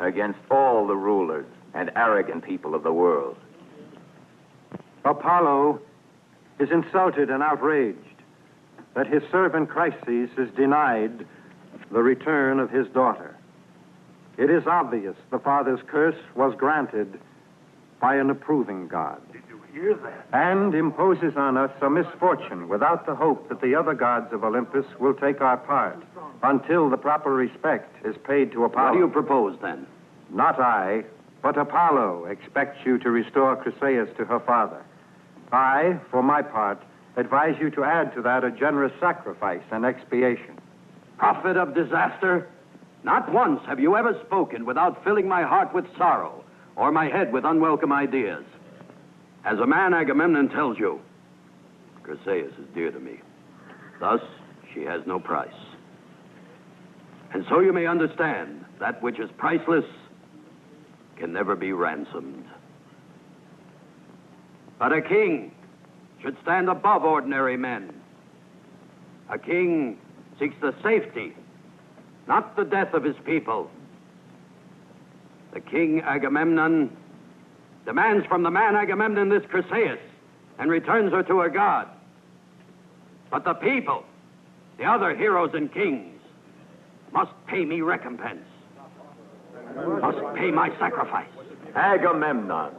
[SPEAKER 1] against all the rulers and arrogant people of the world.
[SPEAKER 19] Apollo is insulted and outraged that his servant Chryses is denied the return of his daughter. It is obvious the father's curse was granted by an approving God.
[SPEAKER 8] Did you hear that?
[SPEAKER 19] And imposes on us a misfortune without the hope that the other gods of Olympus will take our part until the proper respect is paid to Apollo.
[SPEAKER 6] What do you propose, then?
[SPEAKER 19] Not I, but Apollo expects you to restore Chryseis to her father. I, for my part, advise you to add to that a generous sacrifice and expiation.
[SPEAKER 6] Prophet of disaster, not once have you ever spoken without filling my heart with sorrow or my head with unwelcome ideas. As a man, Agamemnon tells you, Chryseis is dear to me. Thus, she has no price. And so you may understand that which is priceless can never be ransomed. But a king should stand above ordinary men. A king seeks the safety, not the death of his people. The king Agamemnon demands from the man Agamemnon this Chryseis and returns her to her god. But the people, the other heroes and kings, must pay me recompense, must pay my sacrifice.
[SPEAKER 1] Agamemnon,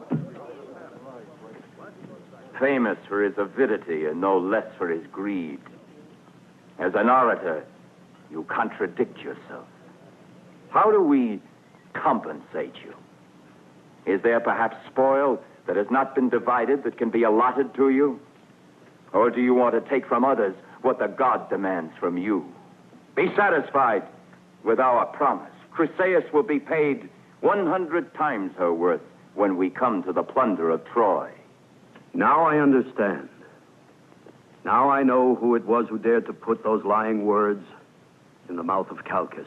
[SPEAKER 1] famous for his avidity and no less for his greed. As an orator, you contradict yourself. How do we compensate you? Is there perhaps spoil that has not been divided that can be allotted to you? Or do you want to take from others what the god demands from you? Be satisfied with our promise. Chryseis will be paid 100 times her worth when we come to the plunder of Troy.
[SPEAKER 6] Now I understand. Now I know who it was who dared to put those lying words in the mouth of Calchas.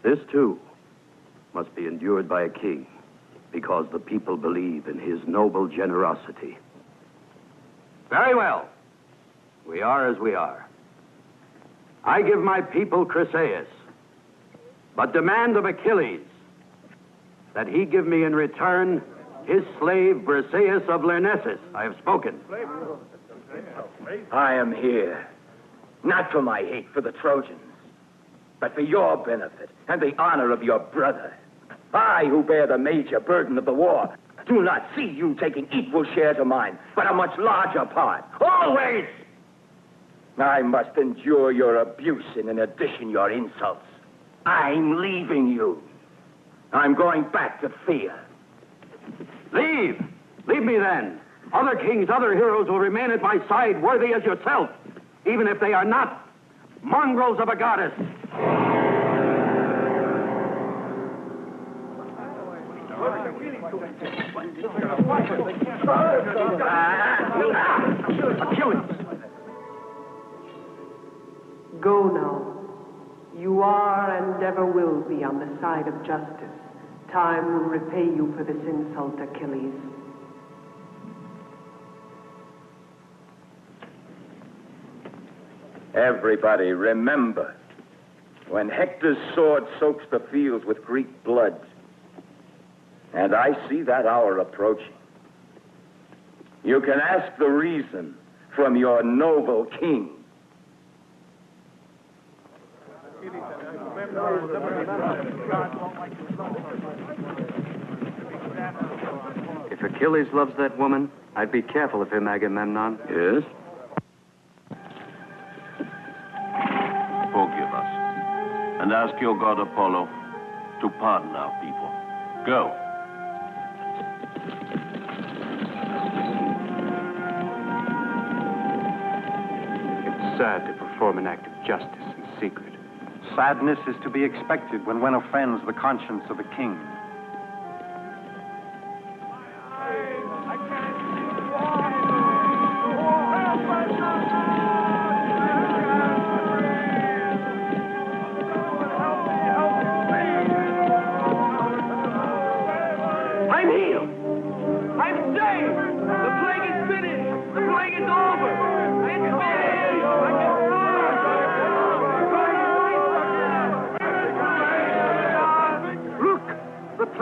[SPEAKER 6] This, too, must be endured by a king, because the people believe in his noble generosity. Very well. We are as we are. I give my people Chryseis, but demand of Achilles that he give me in return his slave Briseis of Lyrnessus. I have spoken.
[SPEAKER 1] I am here, not for my hate for the Trojans, but for your benefit and the honor of your brother. I, who bear the major burden of the war, do not see you taking equal share to mine, but a much larger part. Always! I must endure your abuse and, in addition, your insults. I'm leaving you. I'm going back to Thea.
[SPEAKER 6] Leave! Leave me then. Other kings, other heroes will remain at my side, worthy as yourself, even if they are not mongrels of a goddess.
[SPEAKER 5] Achilles! Go now. You are and ever will be on the side of justice. Time will repay you for this insult, Achilles.
[SPEAKER 1] Everybody, remember, when Hector's sword soaks the fields with Greek blood, and I see that hour approaching, you can ask the reason from your noble king.
[SPEAKER 12] If Achilles loves that woman, I'd be careful of him, Agamemnon.
[SPEAKER 6] Yes?
[SPEAKER 11] Forgive us, and ask your god Apollo to pardon our people. Go.
[SPEAKER 19] It's sad to perform an act of justice in secret. Sadness is to be expected when one offends the conscience of a king.
[SPEAKER 9] I'm healed. I'm saved. The plague is finished. The plague is over. It's finished.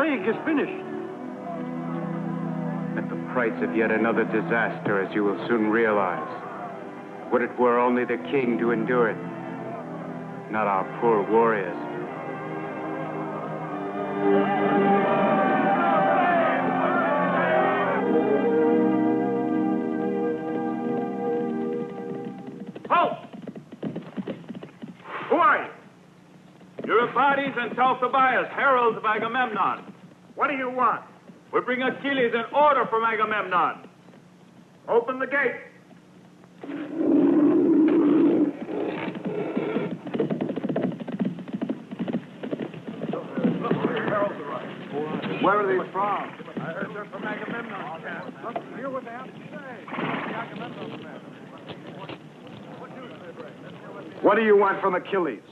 [SPEAKER 12] intrigue is finished.
[SPEAKER 3] At the price of yet another disaster, as you will soon realize. Would it were only the king to endure it, not our poor warriors.
[SPEAKER 9] Halt! Who are you? Eurybates and Tobias, heralds of Agamemnon. What do you want? We bring Achilles an order from Agamemnon. Open the gate.
[SPEAKER 3] Where are they from?
[SPEAKER 9] I heard they're from Agamemnon's camp. Let's hear what they have to say.
[SPEAKER 3] What do you want from Achilles?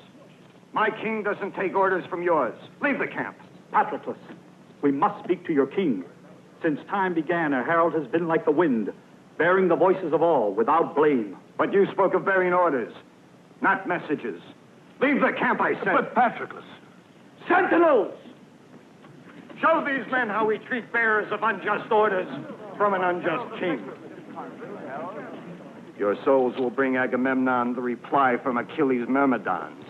[SPEAKER 3] My king doesn't take orders from yours. Leave the camp.
[SPEAKER 7] Patroclus, we must speak to your king. Since time began, a herald has been like the wind, bearing the voices of all without blame.
[SPEAKER 3] But you spoke of bearing orders, not messages. Leave the camp, I said.
[SPEAKER 8] But Patroclus.
[SPEAKER 3] Sentinels! Show these men how we treat bearers of unjust orders from an unjust king. Your souls will bring Agamemnon the reply from Achilles' Myrmidons.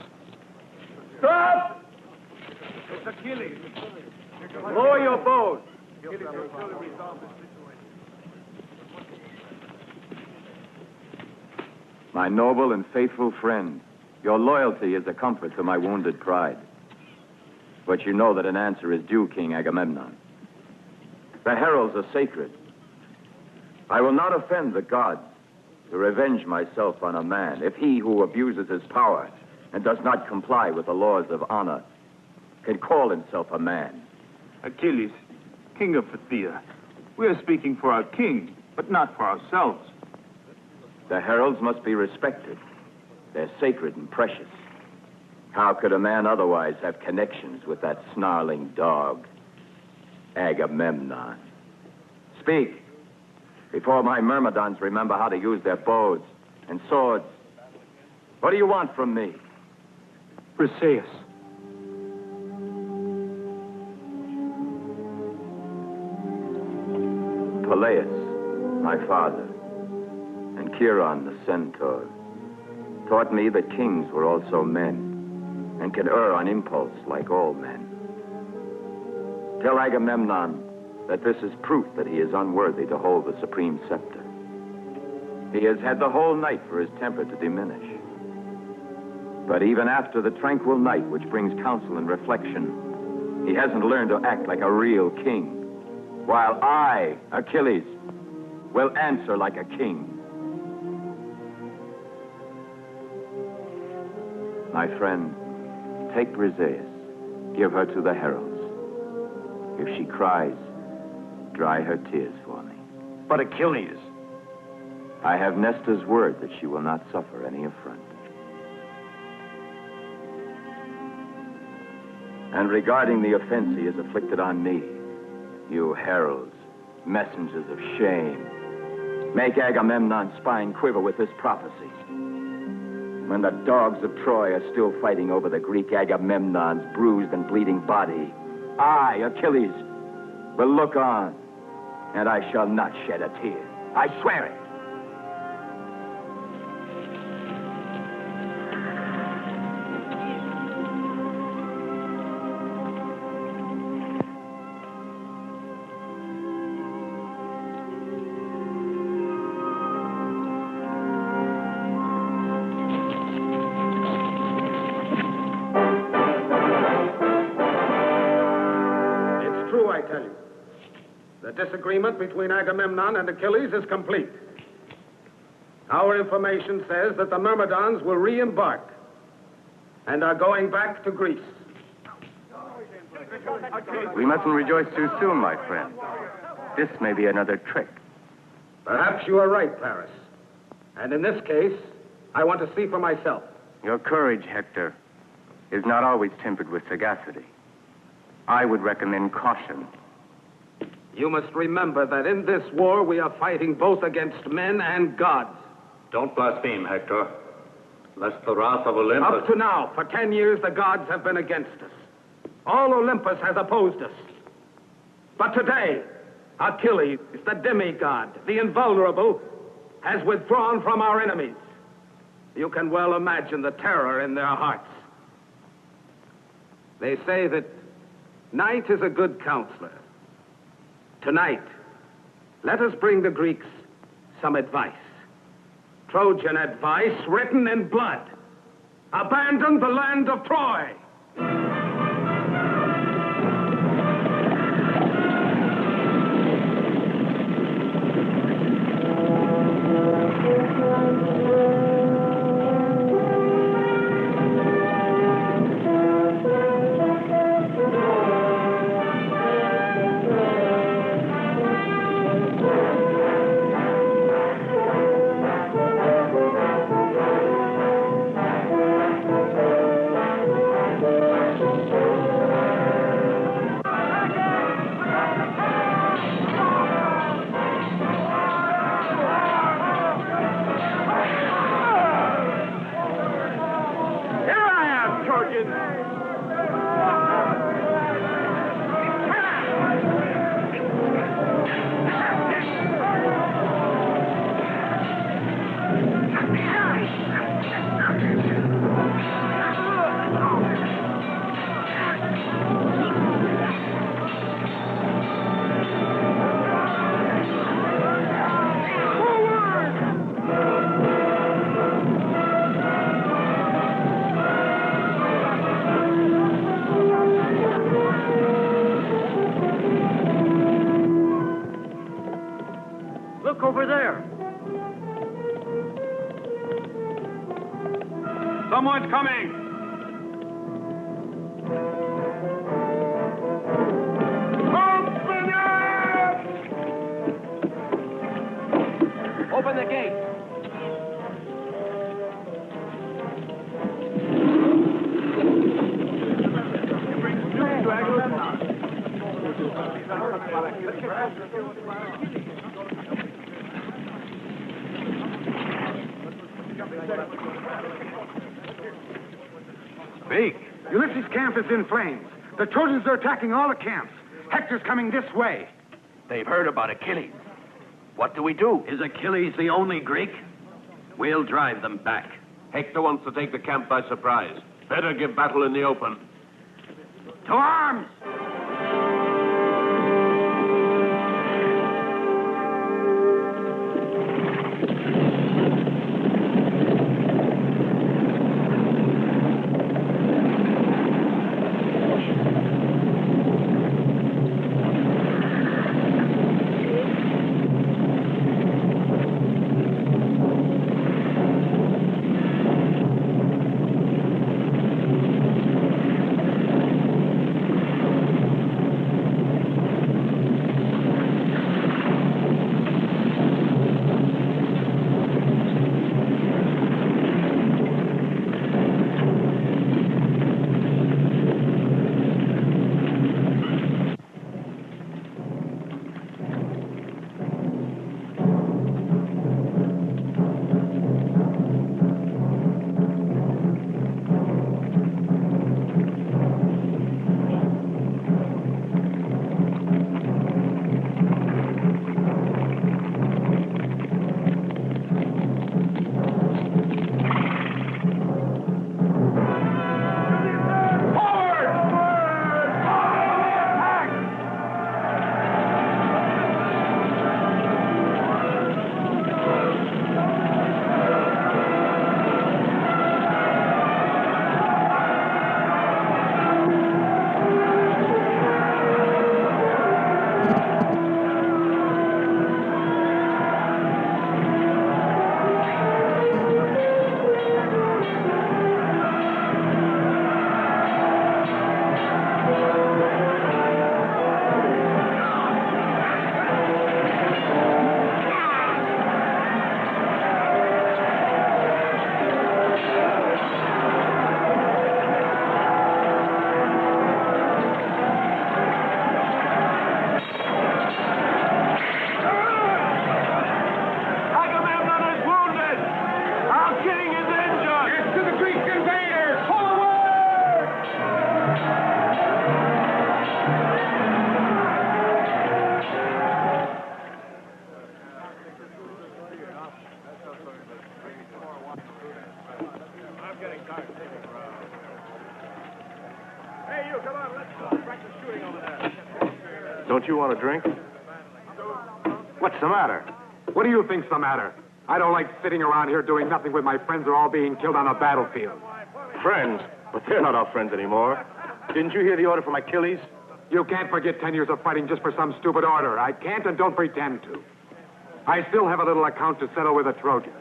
[SPEAKER 9] Stop! It's Achilles.
[SPEAKER 3] Lower your bows.
[SPEAKER 1] My noble and faithful friend, your loyalty is a comfort to my wounded pride. But you know that an answer is due, King Agamemnon. The heralds are sacred. I will not offend the gods to revenge myself on a man if he who abuses his power and does not comply with the laws of honor can call himself a man.
[SPEAKER 9] Achilles, king of Phthia, we are speaking for our king, but not for ourselves.
[SPEAKER 1] The heralds must be respected. They're sacred and precious. How could a man otherwise have connections with that snarling dog, Agamemnon? Speak, before my Myrmidons remember how to use their bows and swords. What do you want from me?
[SPEAKER 7] Briseis.
[SPEAKER 1] Peleus, my father, and Chiron the centaur, taught me that kings were also men and can err on impulse like all men. Tell Agamemnon that this is proof that he is unworthy to hold the supreme scepter. He has had the whole night for his temper to diminish. But even after the tranquil night which brings counsel and reflection, he hasn't learned to act like a real king, while I, Achilles, will answer like a king. My friend, take Briseis, give her to the heralds. If she cries, dry her tears for me.
[SPEAKER 3] But Achilles.
[SPEAKER 1] I have Nestor's word that she will not suffer any affront. And regarding the offense he has afflicted on me, you heralds, messengers of shame, make Agamemnon's spine quiver with this prophecy. When the dogs of Troy are still fighting over the Greek Agamemnon's bruised and bleeding body, I, Achilles, will look on, and I shall not shed a tear. I swear it.
[SPEAKER 4] I tell you. The disagreement between Agamemnon and Achilles is complete. Our information says that the Myrmidons will re-embark and are going back to Greece.
[SPEAKER 1] We mustn't rejoice too soon, my friend. This may be another trick.
[SPEAKER 4] Perhaps you are right, Paris. And in this case, I want to see for myself.
[SPEAKER 3] Your courage, Hector, is not always tempered with sagacity. I would recommend caution.
[SPEAKER 4] You must remember that in this war we are fighting both against men and gods.
[SPEAKER 17] Don't blaspheme, Hector, lest the wrath of Olympus...
[SPEAKER 4] Up to now, for 10 years, the gods have been against us. All Olympus has opposed us. But today, Achilles, the demigod, the invulnerable, has withdrawn from our enemies. You can well imagine the terror in their hearts. They say that night is a good counselor. Tonight, let us bring the Greeks some advice. Trojan advice written in blood. Abandon the land of Troy.
[SPEAKER 16] Look over there.
[SPEAKER 9] Someone's coming.
[SPEAKER 16] Open the gate.
[SPEAKER 8] Speak. Ulysses' camp is in flames. The Trojans are attacking all the camps. Hector's coming this way.
[SPEAKER 6] They've heard about Achilles. What do we do? Is Achilles the only Greek? We'll drive them back.
[SPEAKER 11] Hector wants to take the camp by surprise. Better give battle in the open.
[SPEAKER 6] To arms!
[SPEAKER 11] Don't you want a drink?
[SPEAKER 8] What's the matter? What do you think's the matter? I don't like sitting around here doing nothing with my friends who are all being killed on the battlefield.
[SPEAKER 11] Friends? But they're not our friends anymore. Didn't you hear the order from Achilles?
[SPEAKER 8] You can't forget 10 years of fighting just for some stupid order. I can't and don't pretend to. I still have a little account to settle with the Trojans.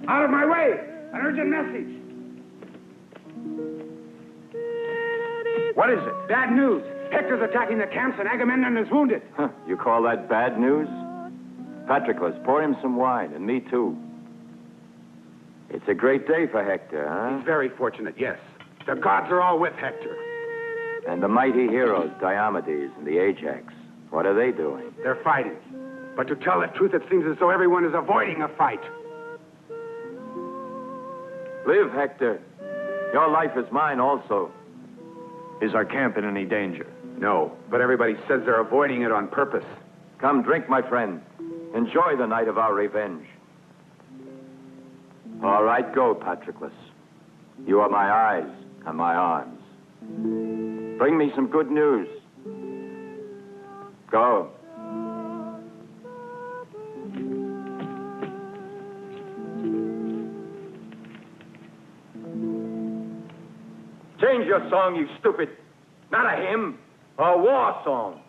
[SPEAKER 20] Out of my way! An urgent message.
[SPEAKER 11] What is it?
[SPEAKER 20] Bad news. Hector's attacking the camps and Agamemnon is wounded.
[SPEAKER 1] Huh, you call that bad news? Patroclus, pour him some wine, and me too. It's a great day for Hector, huh?
[SPEAKER 3] He's very fortunate, yes. The gods are all with Hector.
[SPEAKER 1] And the mighty heroes, Diomedes and the Ajax, what are they doing?
[SPEAKER 3] They're fighting. But to tell the truth, it seems as though everyone is avoiding a fight.
[SPEAKER 1] Live, Hector. Your life is mine also.
[SPEAKER 3] Is our camp in any danger? No, but everybody says they're avoiding it on purpose.
[SPEAKER 1] Come, drink, my friend. Enjoy the night of our revenge. All right, go, Patroclus. You are my eyes and my arms. Bring me some good news. Go. Change your song, you stupid. Not a hymn, a war song.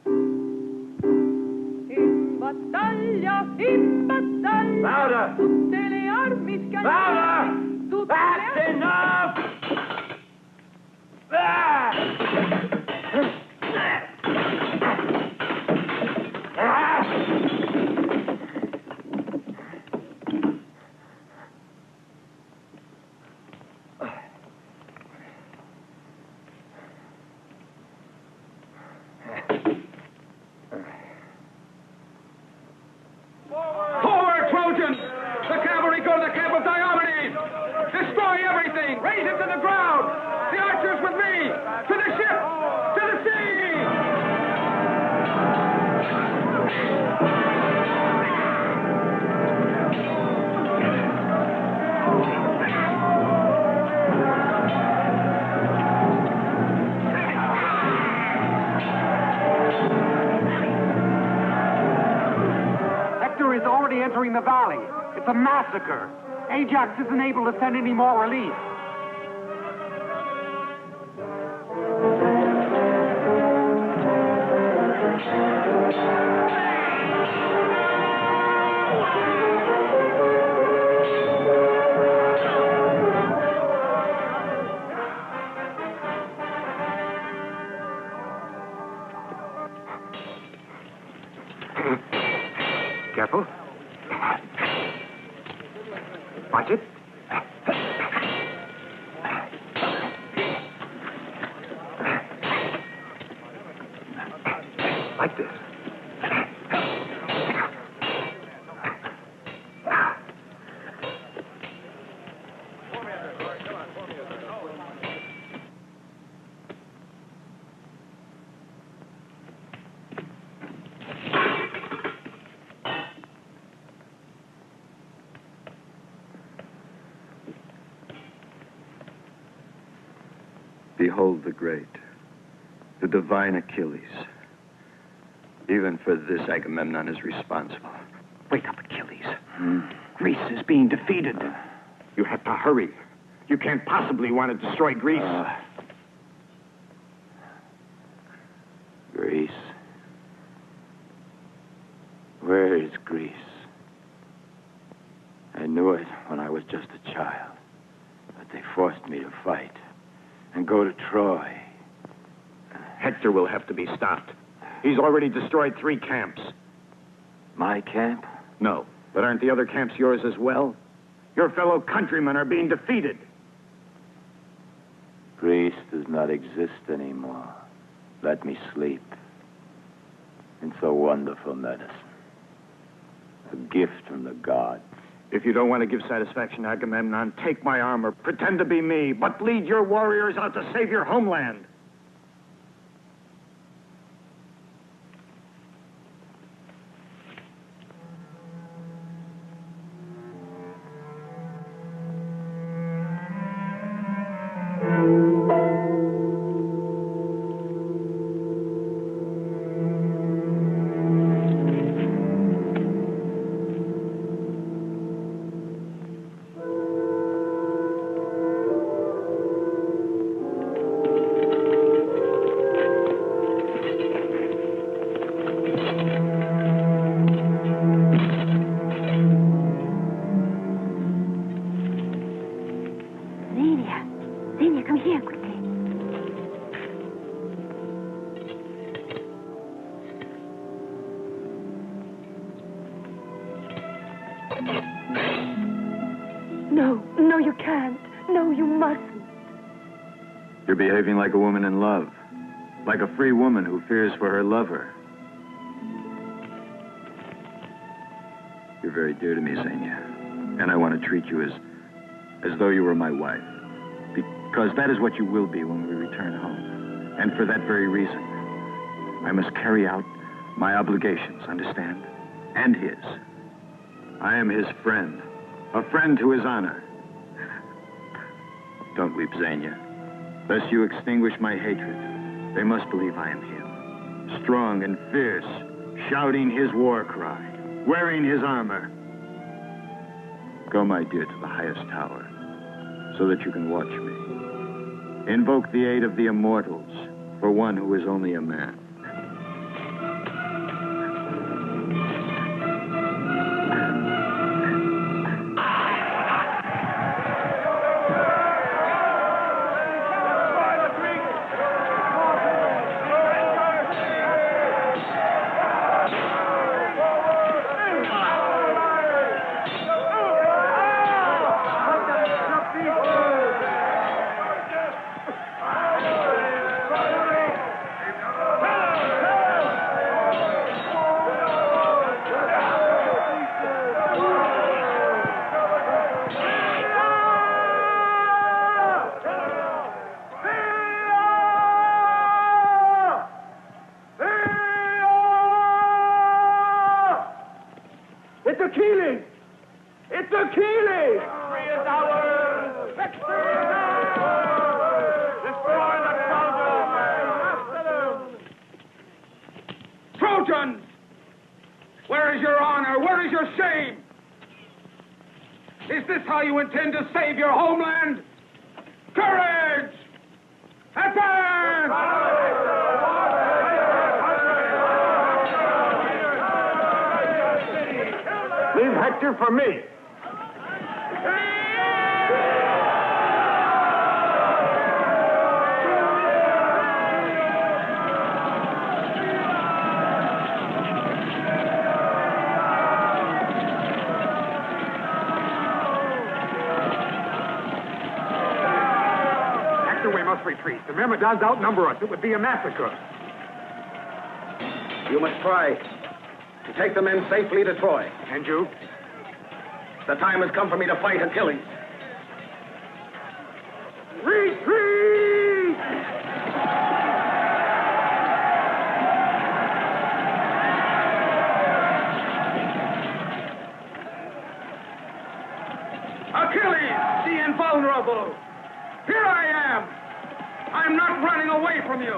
[SPEAKER 10] In battaglia,
[SPEAKER 1] Louder!
[SPEAKER 10] tutte le armi scagliate.
[SPEAKER 1] Louder! That's enough!
[SPEAKER 4] Forward, Trojans! The cavalry go to the camp of Diomedes! Destroy everything! Raise it to the ground! The archers with me! To the ship! To the sea!
[SPEAKER 20] Hector is already entering the valley. It's a massacre. Ajax isn't able to send any more relief.
[SPEAKER 3] Careful. Watch it. Like this.
[SPEAKER 19] Behold the great, the divine Achilles. Even for this, Agamemnon is responsible.
[SPEAKER 20] Wake up, Achilles. Greece is being defeated.
[SPEAKER 3] You have to hurry. You can't possibly want to destroy Greece.
[SPEAKER 1] Greece. Where is Greece? I knew it when I was just a child, but they forced me to fight and go to Troy.
[SPEAKER 3] Hector will have to be stopped. He's already destroyed 3 camps.
[SPEAKER 1] My camp?
[SPEAKER 3] No, but aren't the other camps yours as well? Your fellow countrymen are being defeated.
[SPEAKER 1] Greece does not exist anymore. Let me sleep. It's a wonderful medicine. A gift from the gods.
[SPEAKER 3] If you don't want to give satisfaction, Agamemnon, take my armor, pretend to be me, but lead your warriors out to save your homeland.
[SPEAKER 15] Xenia, come here quickly.
[SPEAKER 5] No, you can't. No, you mustn't.
[SPEAKER 1] You're behaving like a woman in love. Like a free woman who fears for her lover. You're very dear to me, Xenia. And I want to treat you as though you were my wife. Because that is what you will be when we return home. And for that very reason, I must carry out my obligations, understand? And his. I am his friend. A friend to his honor. Don't weep, Xenia. Lest you extinguish my hatred. They must believe I am him. Strong and fierce, shouting his war cry, wearing his armor. Go, my dear, to the highest tower, so that you can watch me. Invoke the aid of the immortals for one who is only a man.
[SPEAKER 9] It's Achilles! It's Achilles! Victory is ours! Victory is ours! Destroy the Trojans! Trojans! Where is your honor? Where is your shame? Is this how you intend to save your homeland? Courage! Advance!
[SPEAKER 3] Leave Hector for me.
[SPEAKER 8] Hector, we must retreat. The Myrmidons outnumber us. It would be a massacre.
[SPEAKER 20] You must try to take the men safely to Troy.
[SPEAKER 8] And you?
[SPEAKER 20] The time has come for me to fight Achilles.
[SPEAKER 9] Retreat! Achilles, the invulnerable! Here I am! I'm not running away from you!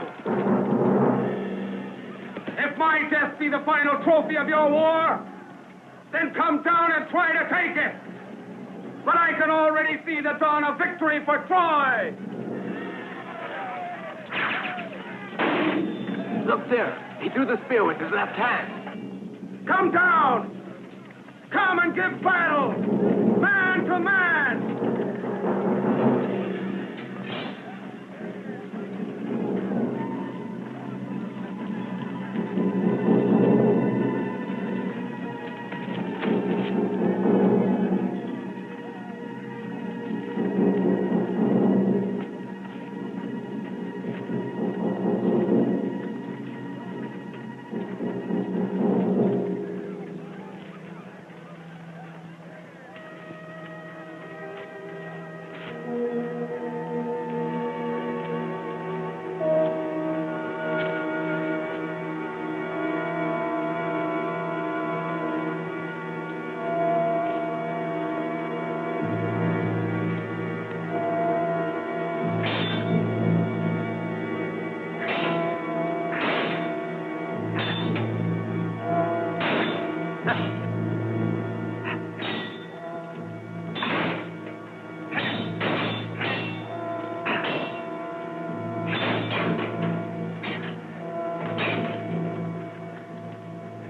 [SPEAKER 9] If my death be the final trophy of your war, then come down and try to take it. But I can already see the dawn of victory for Troy.
[SPEAKER 20] Look there. He threw the spear with his left hand.
[SPEAKER 9] Come down. Come and give battle. Man to man.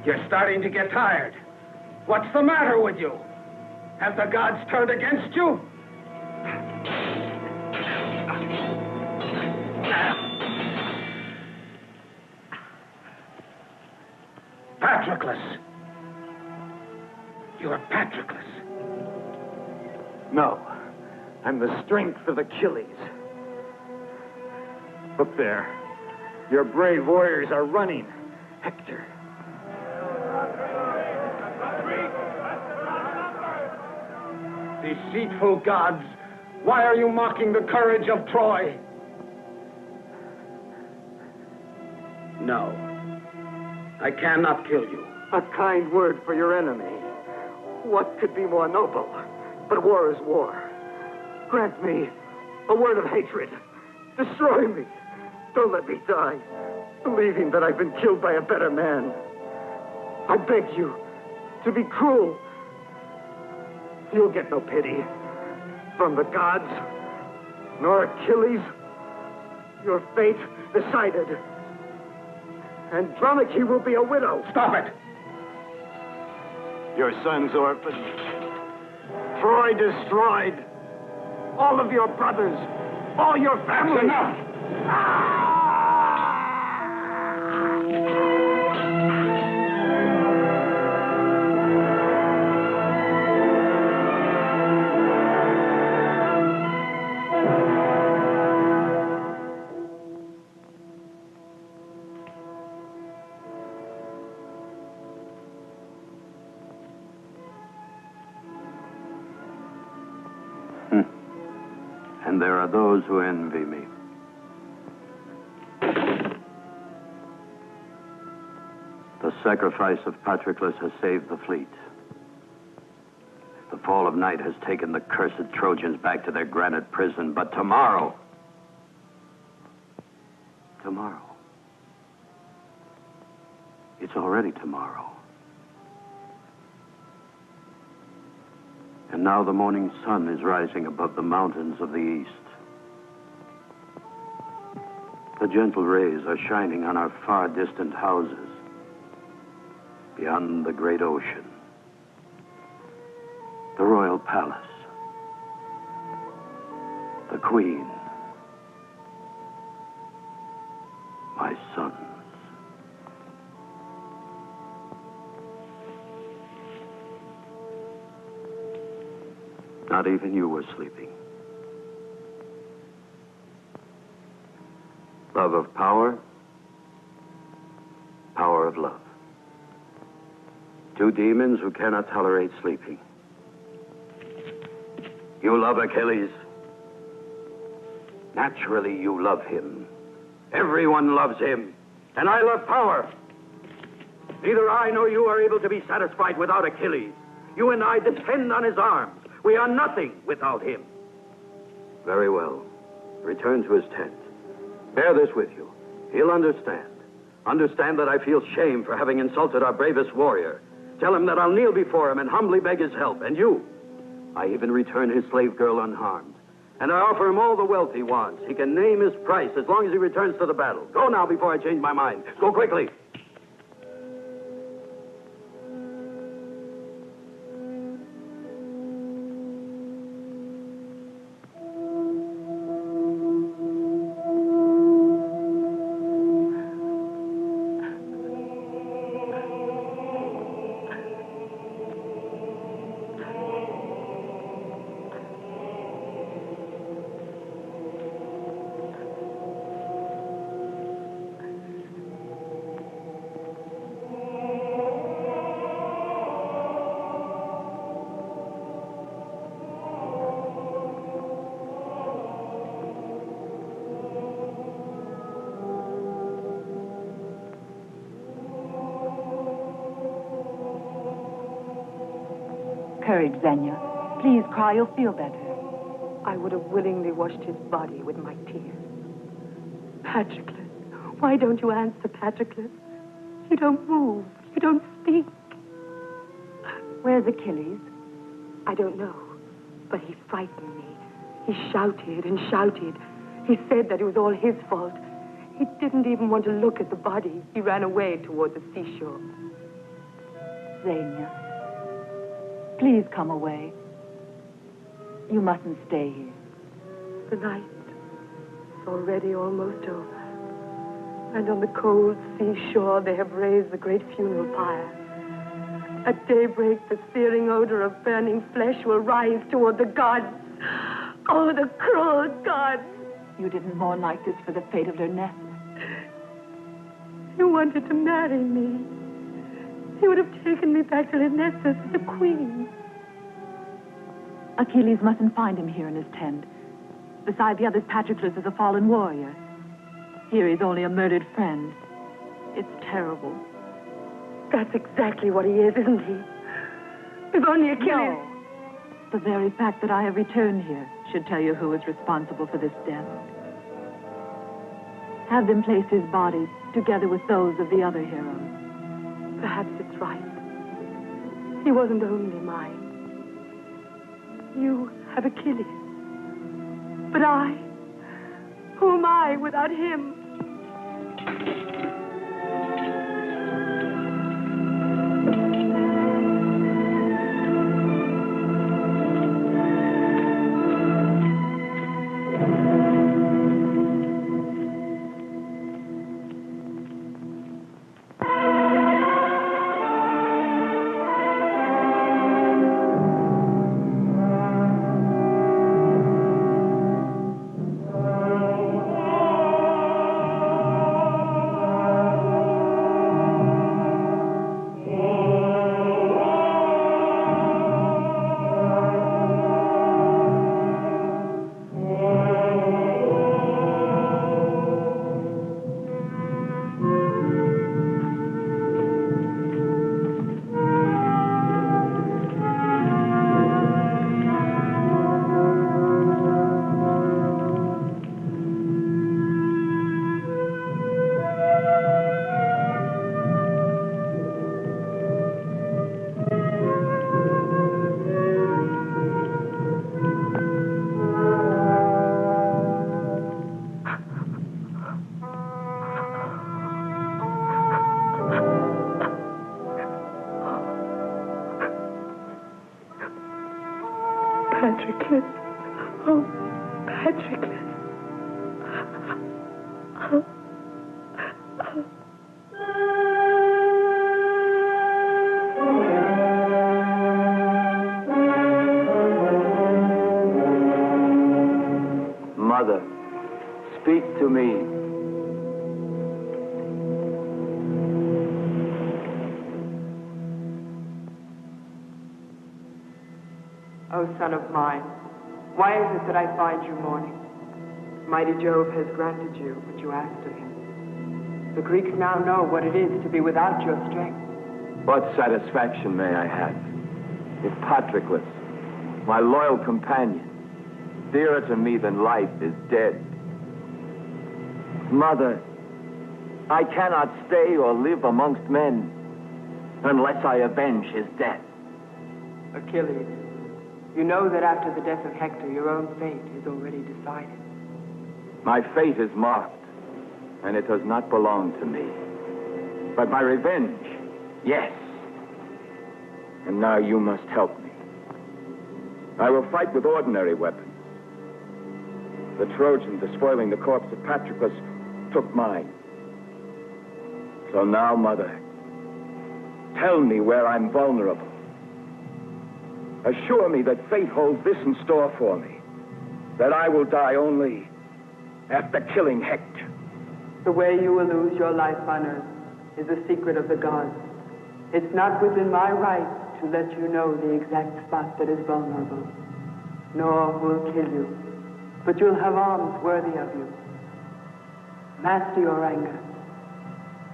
[SPEAKER 4] You're starting to get tired. What's the matter with you? Have the gods turned against you? Patroclus! You're Patroclus.
[SPEAKER 2] No. I'm the strength of Achilles. Look there. Your brave warriors are running. Hector. Deceitful gods, why are you mocking the courage of Troy?
[SPEAKER 4] No. I cannot kill you.
[SPEAKER 16] A kind word for your enemy. What could be more noble? But war is war. Grant me a word of hatred. Destroy me. Don't let me die, believing that I've been killed by a better man. I beg you to be cruel. You'll get no pity from the gods, nor Achilles. Your fate decided. Andromache will be a widow.
[SPEAKER 4] Stop it!
[SPEAKER 2] Your son's orphaned. Troy destroyed. All of your brothers. All your family.
[SPEAKER 4] That's enough!
[SPEAKER 6] And there are those who envy me. The sacrifice of Patroclus has saved the fleet. The fall of night has taken the cursed Trojans back to their granite prison, but tomorrow... It's already tomorrow. And now the morning sun is rising above the mountains of the east. The gentle rays are shining on our far distant houses, beyond the great ocean, the royal palace, the queen, my sons. Not even you were sleeping. Love of power, power of love. Two demons who cannot tolerate sleeping. You love Achilles. Naturally, you love him. Everyone loves him. And I love power. Neither I nor you are able to be satisfied without Achilles. You and I depend on his arms. We are nothing without him. Very well. Return to his tent. Bear this with you. He'll understand. Understand that I feel shame for having insulted our bravest warrior. Tell him that I'll kneel before him and humbly beg his help. And you, I even return his slave girl unharmed. And I offer him all the wealth he wants. He can name his price as long as he returns to the battle. Go now before I change my mind. Go quickly.
[SPEAKER 13] Courage, Xenia. Please cry, you'll feel better.
[SPEAKER 5] I would have willingly washed his body with my tears. Patroclus, why don't you answer, Patroclus? You don't move. You don't speak.
[SPEAKER 13] Where's Achilles?
[SPEAKER 5] I don't know, but he frightened me. He shouted and shouted. He said that it was all his fault. He didn't even want to look at the body. He ran away toward the seashore.
[SPEAKER 13] Xenia. Please come away. You mustn't stay here.
[SPEAKER 5] The night is already almost over. And on the cold seashore, they have raised the great funeral pyre. At daybreak, the searing odor of burning flesh will rise toward the gods. Oh, the cruel gods!
[SPEAKER 13] You didn't mourn like this for the fate of Lerneth.
[SPEAKER 5] He wanted to marry me. He would have taken me back to Lerneth as the queen.
[SPEAKER 13] Achilles mustn't find him here in his tent. Beside the others, Patroclus is a fallen warrior. Here he's only a murdered friend. It's terrible.
[SPEAKER 5] That's exactly what he is, isn't he? If only Achilles...
[SPEAKER 13] No. The very fact that I have returned here should tell you who is responsible for this death. Have them place his body together with those of the other heroes.
[SPEAKER 5] Perhaps it's right. He wasn't only mine. You have Achilles. But I... Who am I without him? Patroclus. Oh, Patroclus.
[SPEAKER 1] Mother, speak to me.
[SPEAKER 21] O son of mine, why is it that I find you mourning? Mighty Jove has granted you what you asked of him. The Greeks now know what it is to be without your strength.
[SPEAKER 1] What satisfaction may I have if Patroclus, my loyal companion, dearer to me than life, is dead? Mother, I cannot stay or live amongst men unless I avenge his death.
[SPEAKER 21] Achilles, you know that after the death of Hector, your own fate is already decided.
[SPEAKER 1] My fate is marked, and it does not belong to me. But my revenge, yes. And now you must help me. I will fight with ordinary weapons. The Trojan, despoiling the corpse of Patroclus, took mine. So now, Mother, tell me where I'm vulnerable. Assure me that fate holds this in store for me, that I will die only after killing Hector.
[SPEAKER 21] The way you will lose your life on earth is a secret of the gods. It's not within my right to let you know the exact spot that is vulnerable, nor will kill you, but you'll have arms worthy of you. Master your anger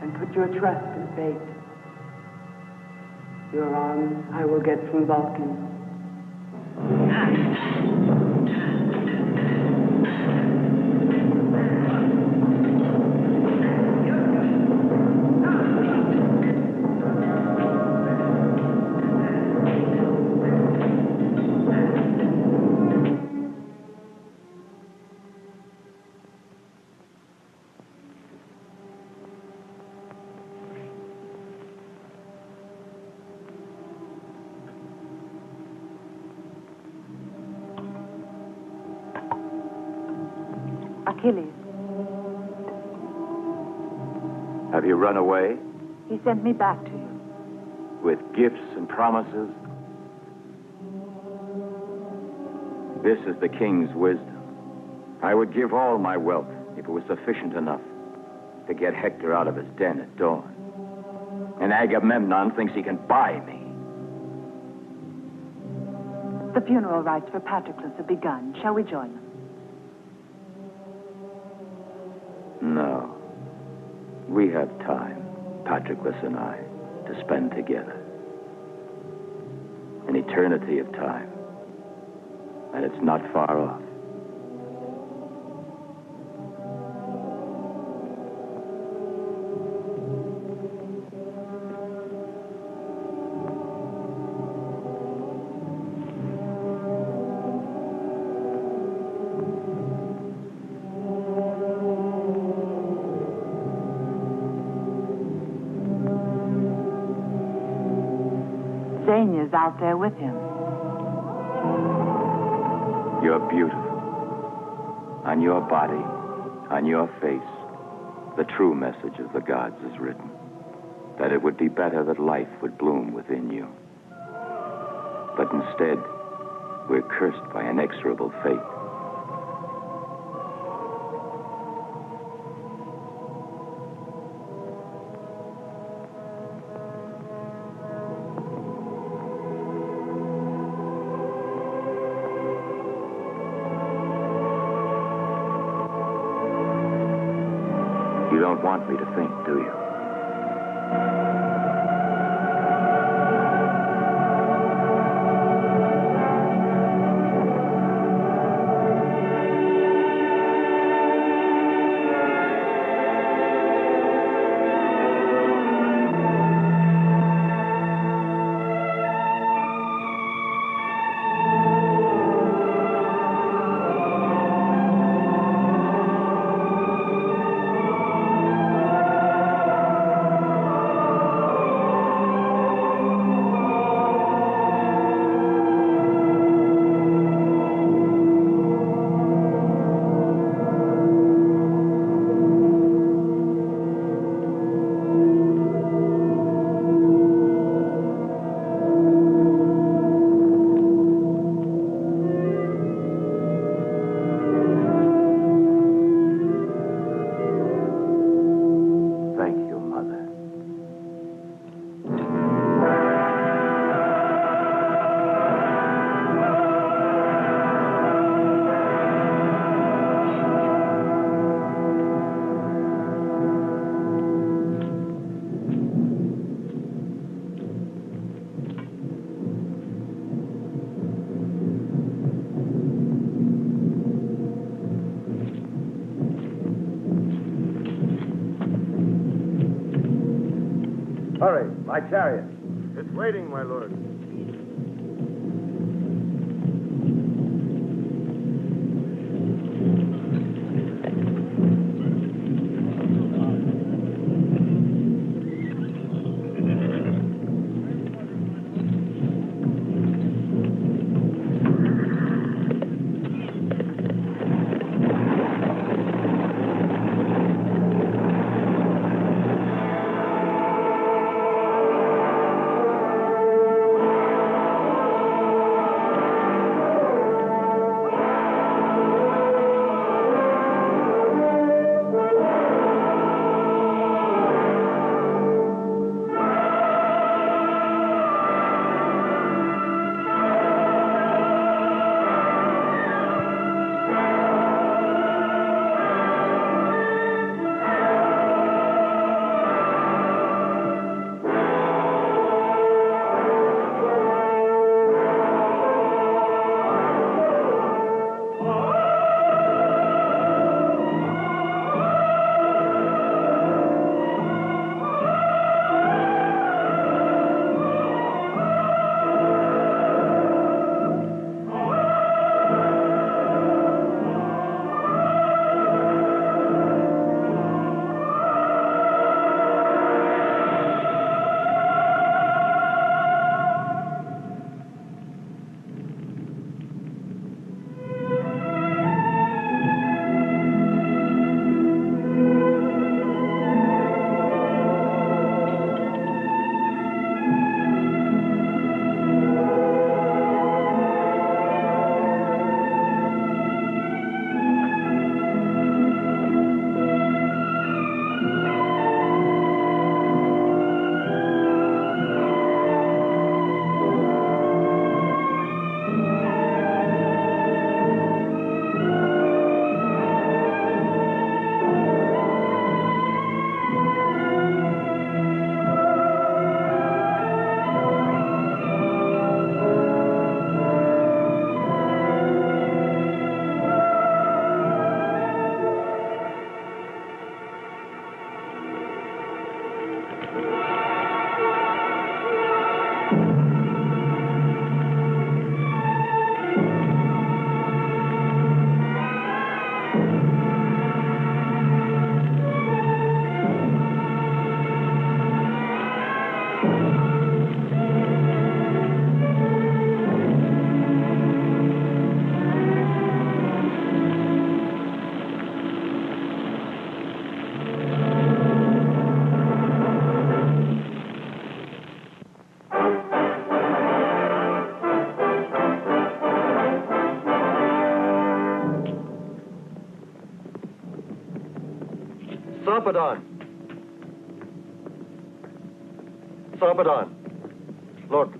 [SPEAKER 21] and put your trust in fate. Your arms I will get from Vulcan.
[SPEAKER 13] Achilles.
[SPEAKER 1] Have you run away?
[SPEAKER 13] He sent me back to you.
[SPEAKER 1] With gifts and promises? This is the king's wisdom. I would give all my wealth if it was sufficient enough to get Hector out of his den at dawn. And Agamemnon thinks he can buy me.
[SPEAKER 13] The funeral rites for Patroclus have begun. Shall we join them?
[SPEAKER 1] No. We have time, Patroclus and I, to spend together. An eternity of time. And it's not far off.
[SPEAKER 13] Is out there with him.
[SPEAKER 1] You're beautiful. On your body, on your face, the true message of the gods is written. That it would be better that life would bloom within you. But instead, we're cursed by inexorable fate. You don't want me to think, do you?
[SPEAKER 11] Hurry, my chariot.
[SPEAKER 8] It's waiting, my lord.
[SPEAKER 12] Sarpedon! Sarpedon! Look.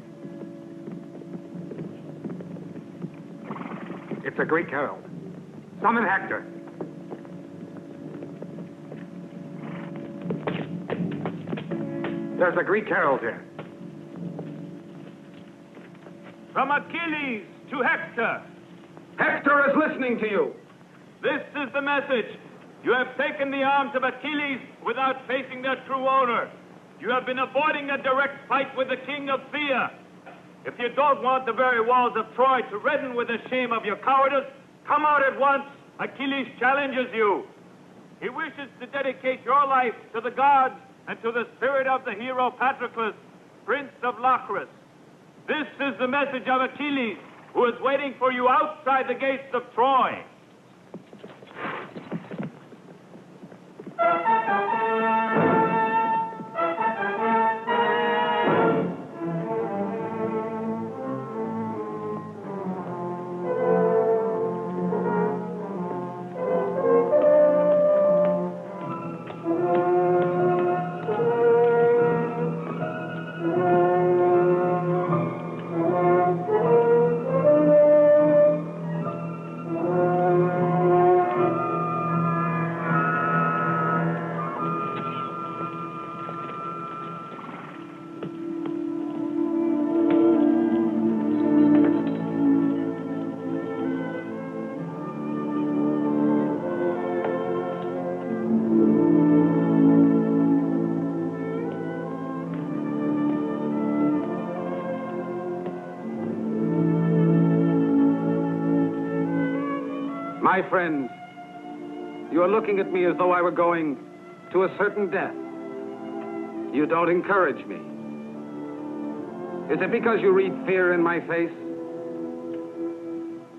[SPEAKER 8] It's a Greek herald. Summon Hector. There's a Greek herald here.
[SPEAKER 9] From Achilles to Hector.
[SPEAKER 4] Hector is listening to you.
[SPEAKER 9] This is the message. You have taken the arms of Achilles without facing their true owner. You have been avoiding a direct fight with the king of fear. If you don't want the very walls of Troy to redden with the shame of your cowardice, come out at once. Achilles challenges you. He wishes to dedicate your life to the gods and to the spirit of the hero Patroclus, prince of Locris. This is the message of Achilles, who is waiting for you outside the gates of Troy.
[SPEAKER 4] My friends, you are looking at me as though I were going to a certain death. You don't encourage me. Is it because you read fear in my face?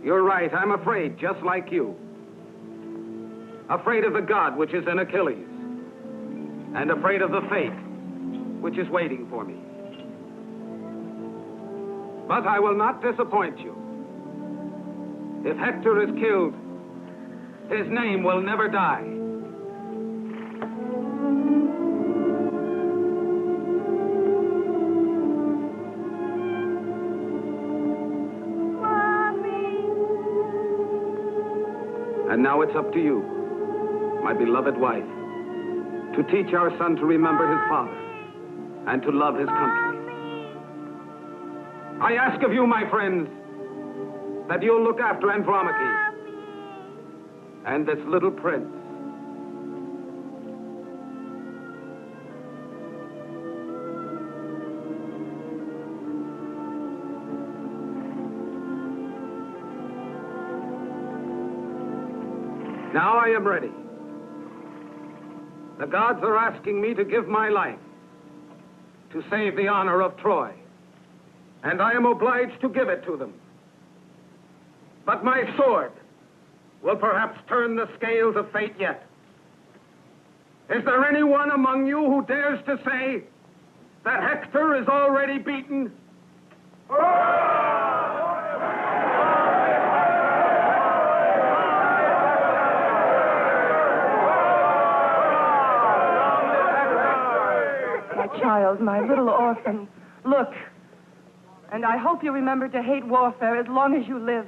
[SPEAKER 4] You're right, I'm afraid, just like you. Afraid of the god which is in Achilles, and afraid of the fate which is waiting for me. But I will not disappoint you. If Hector is killed, his name will never die. And now it's up to you, my beloved wife, to teach our son to remember his father and to love his country. I ask of you, my friends, that you'll look after Andromache and this little prince. Now I am ready. The gods are asking me to give my life to save the honor of Troy, and I am obliged to give it to them. But my sword will perhaps turn the scales of fate yet. Is there anyone among you who dares to say that Hector is already beaten?
[SPEAKER 10] My child, my little orphan, look. And I hope you remember to hate warfare as long as you live.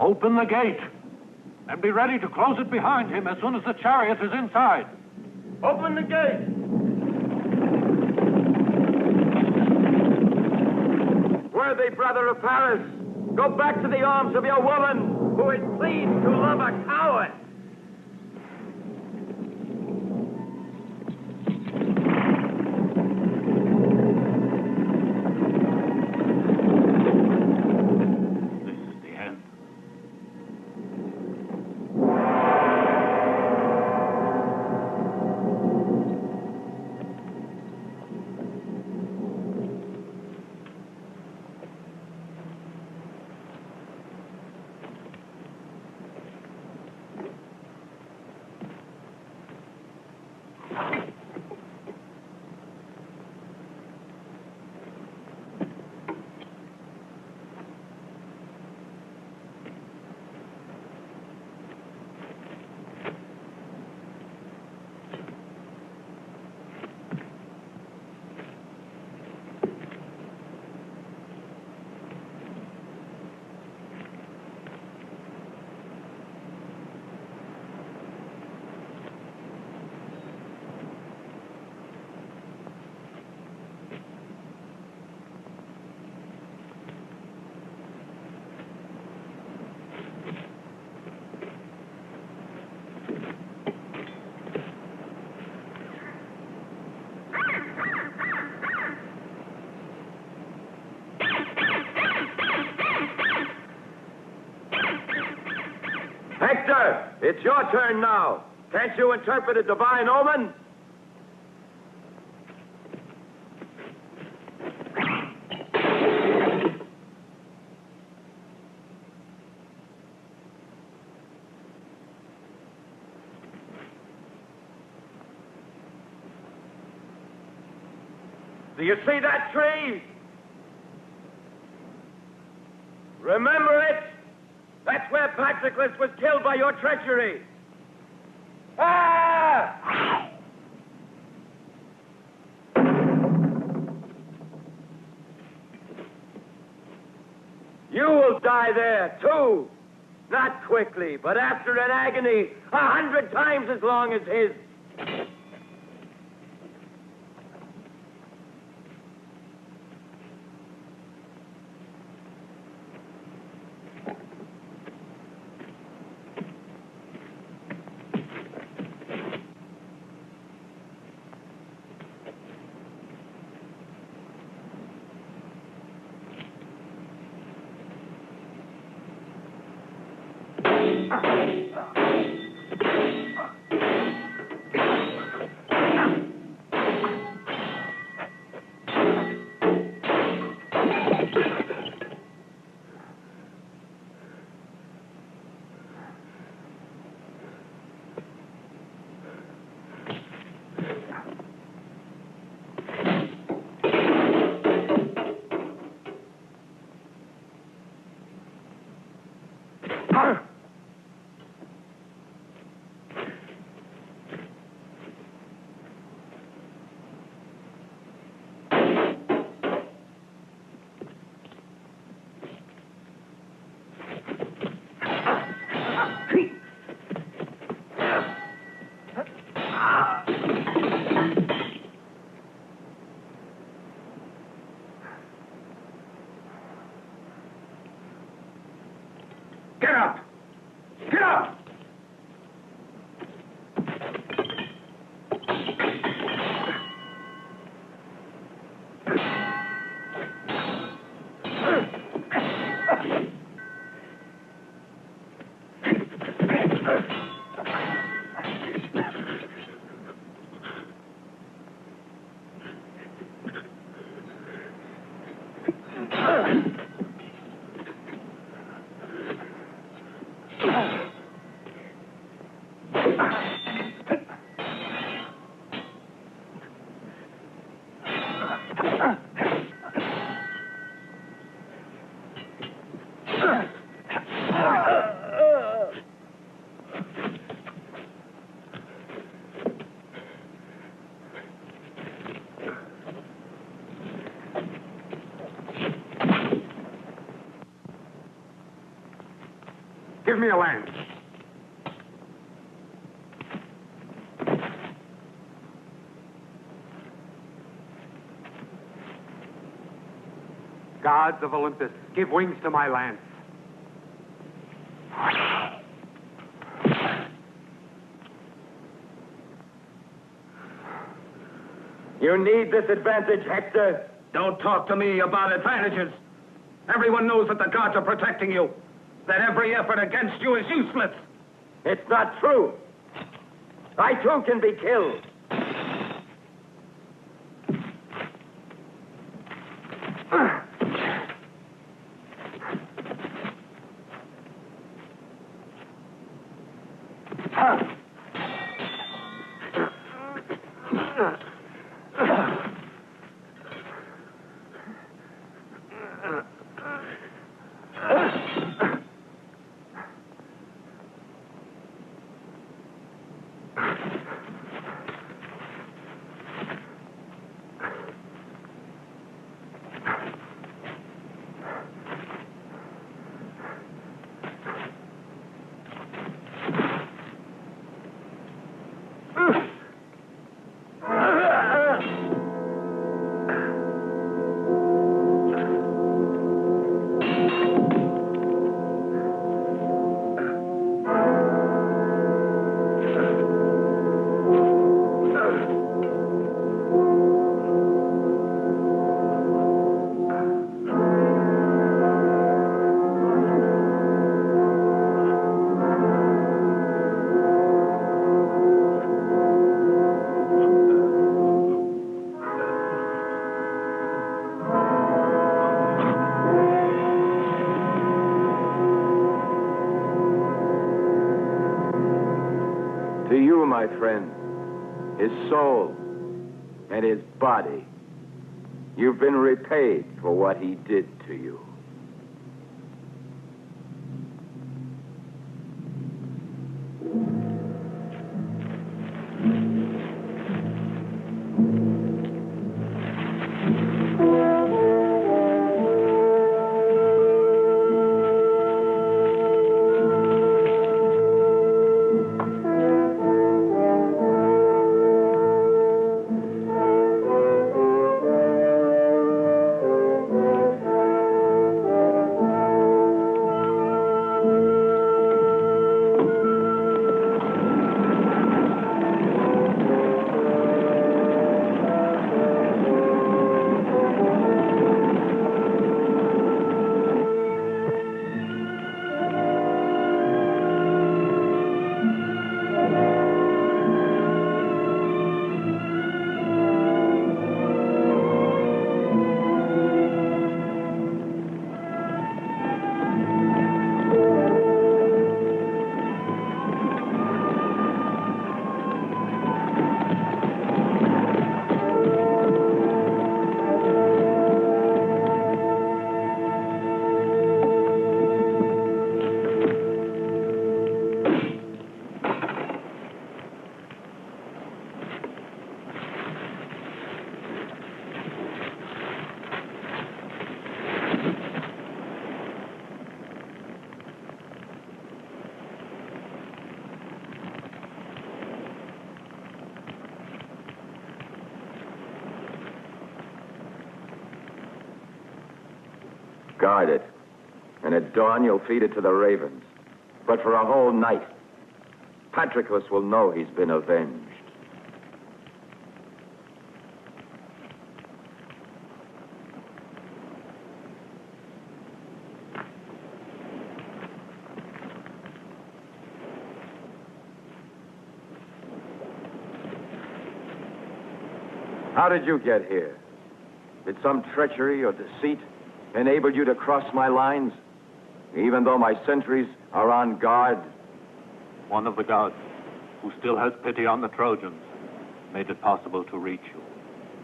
[SPEAKER 14] Open the gate, and be ready to close it behind him as soon as the chariot is inside.
[SPEAKER 8] Open the gate!
[SPEAKER 1] Worthy brother of Paris, go back to the arms of your woman, who is pleased to love a coward. Hector, it's your turn now. Can't you interpret a divine omen? Do you see that tree? Remember it? That's where Patroclus was killed by your treachery. Ah! You will die there, too. Not quickly, but after an agony 100 times as long as his.
[SPEAKER 8] Get up! Get up! Give me a lance. Gods of Olympus, give wings to my lance.
[SPEAKER 1] You need this advantage, Hector.
[SPEAKER 4] Don't talk to me about advantages. Everyone knows that the gods are protecting you, that every effort against you is useless.
[SPEAKER 1] It's not true. I too can be killed. To you, my friend, his soul and his body, you've been repaid for what he did to you. Guard it, and at dawn you'll feed it to the ravens. But for a whole night, Patroclus will know he's been avenged. How did you get here? Did some treachery or deceit enable you to cross my lines, even though my sentries are on guard?
[SPEAKER 14] One of the gods, who still has pity on the Trojans, made it possible to reach you.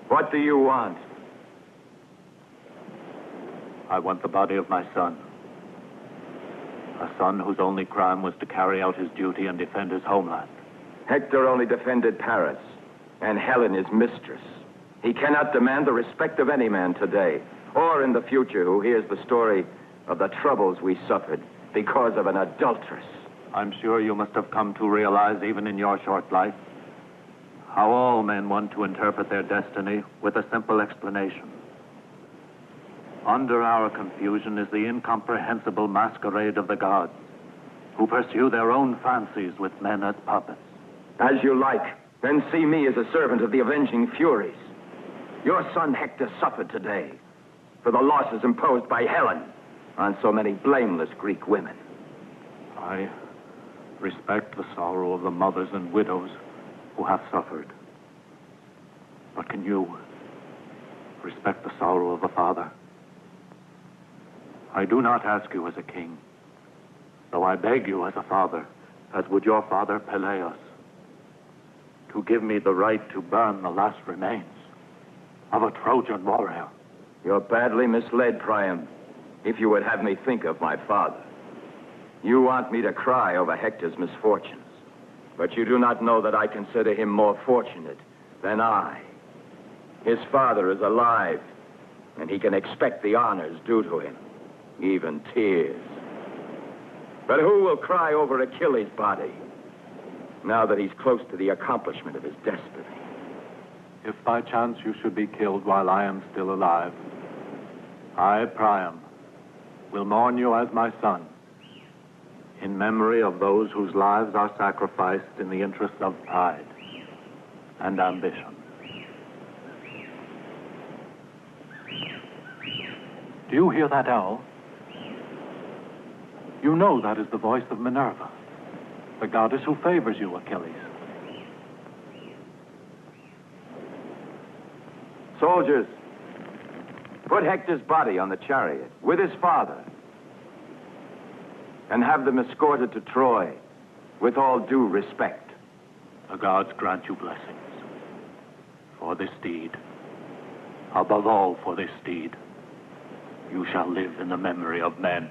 [SPEAKER 1] What do you want?
[SPEAKER 14] I want the body of my son. A son whose only crime was to carry out his duty and defend his homeland.
[SPEAKER 1] Hector only defended Paris, and Helen his mistress. He cannot demand the respect of any man today, or in the future, who hears the story of the troubles we suffered because of an adulteress.
[SPEAKER 14] I'm sure you must have come to realize, even in your short life, how all men want to interpret their destiny with a simple explanation. Under our confusion is the incomprehensible masquerade of the gods, who pursue their own fancies with men as puppets.
[SPEAKER 1] As you like, then see me as a servant of the avenging Furies. Your son Hector suffered today for the losses imposed by Helen on so many blameless Greek women.
[SPEAKER 14] I respect the sorrow of the mothers and widows who have suffered. But can you respect the sorrow of a father? I do not ask you as a king, though I beg you as a father, as would your father Peleus, to give me the right to burn the last remains of a Trojan warrior.
[SPEAKER 1] You're badly misled, Priam, if you would have me think of my father. You want me to cry over Hector's misfortunes, but you do not know that I consider him more fortunate than I. His father is alive, and he can expect the honors due to him, even tears. But who will cry over Achilles' body, now that he's close to the accomplishment of his destiny?
[SPEAKER 14] If by chance you should be killed while I am still alive, I, Priam, will mourn you as my son, in memory of those whose lives are sacrificed in the interest of pride and ambition. Do you hear that owl? You know that is the voice of Minerva, the goddess who favors you, Achilles.
[SPEAKER 1] Soldiers, put Hector's body on the chariot with his father and have them escorted to Troy with all due respect.
[SPEAKER 14] The gods grant you blessings for this deed. Above all, for this deed, you shall live in the memory of men.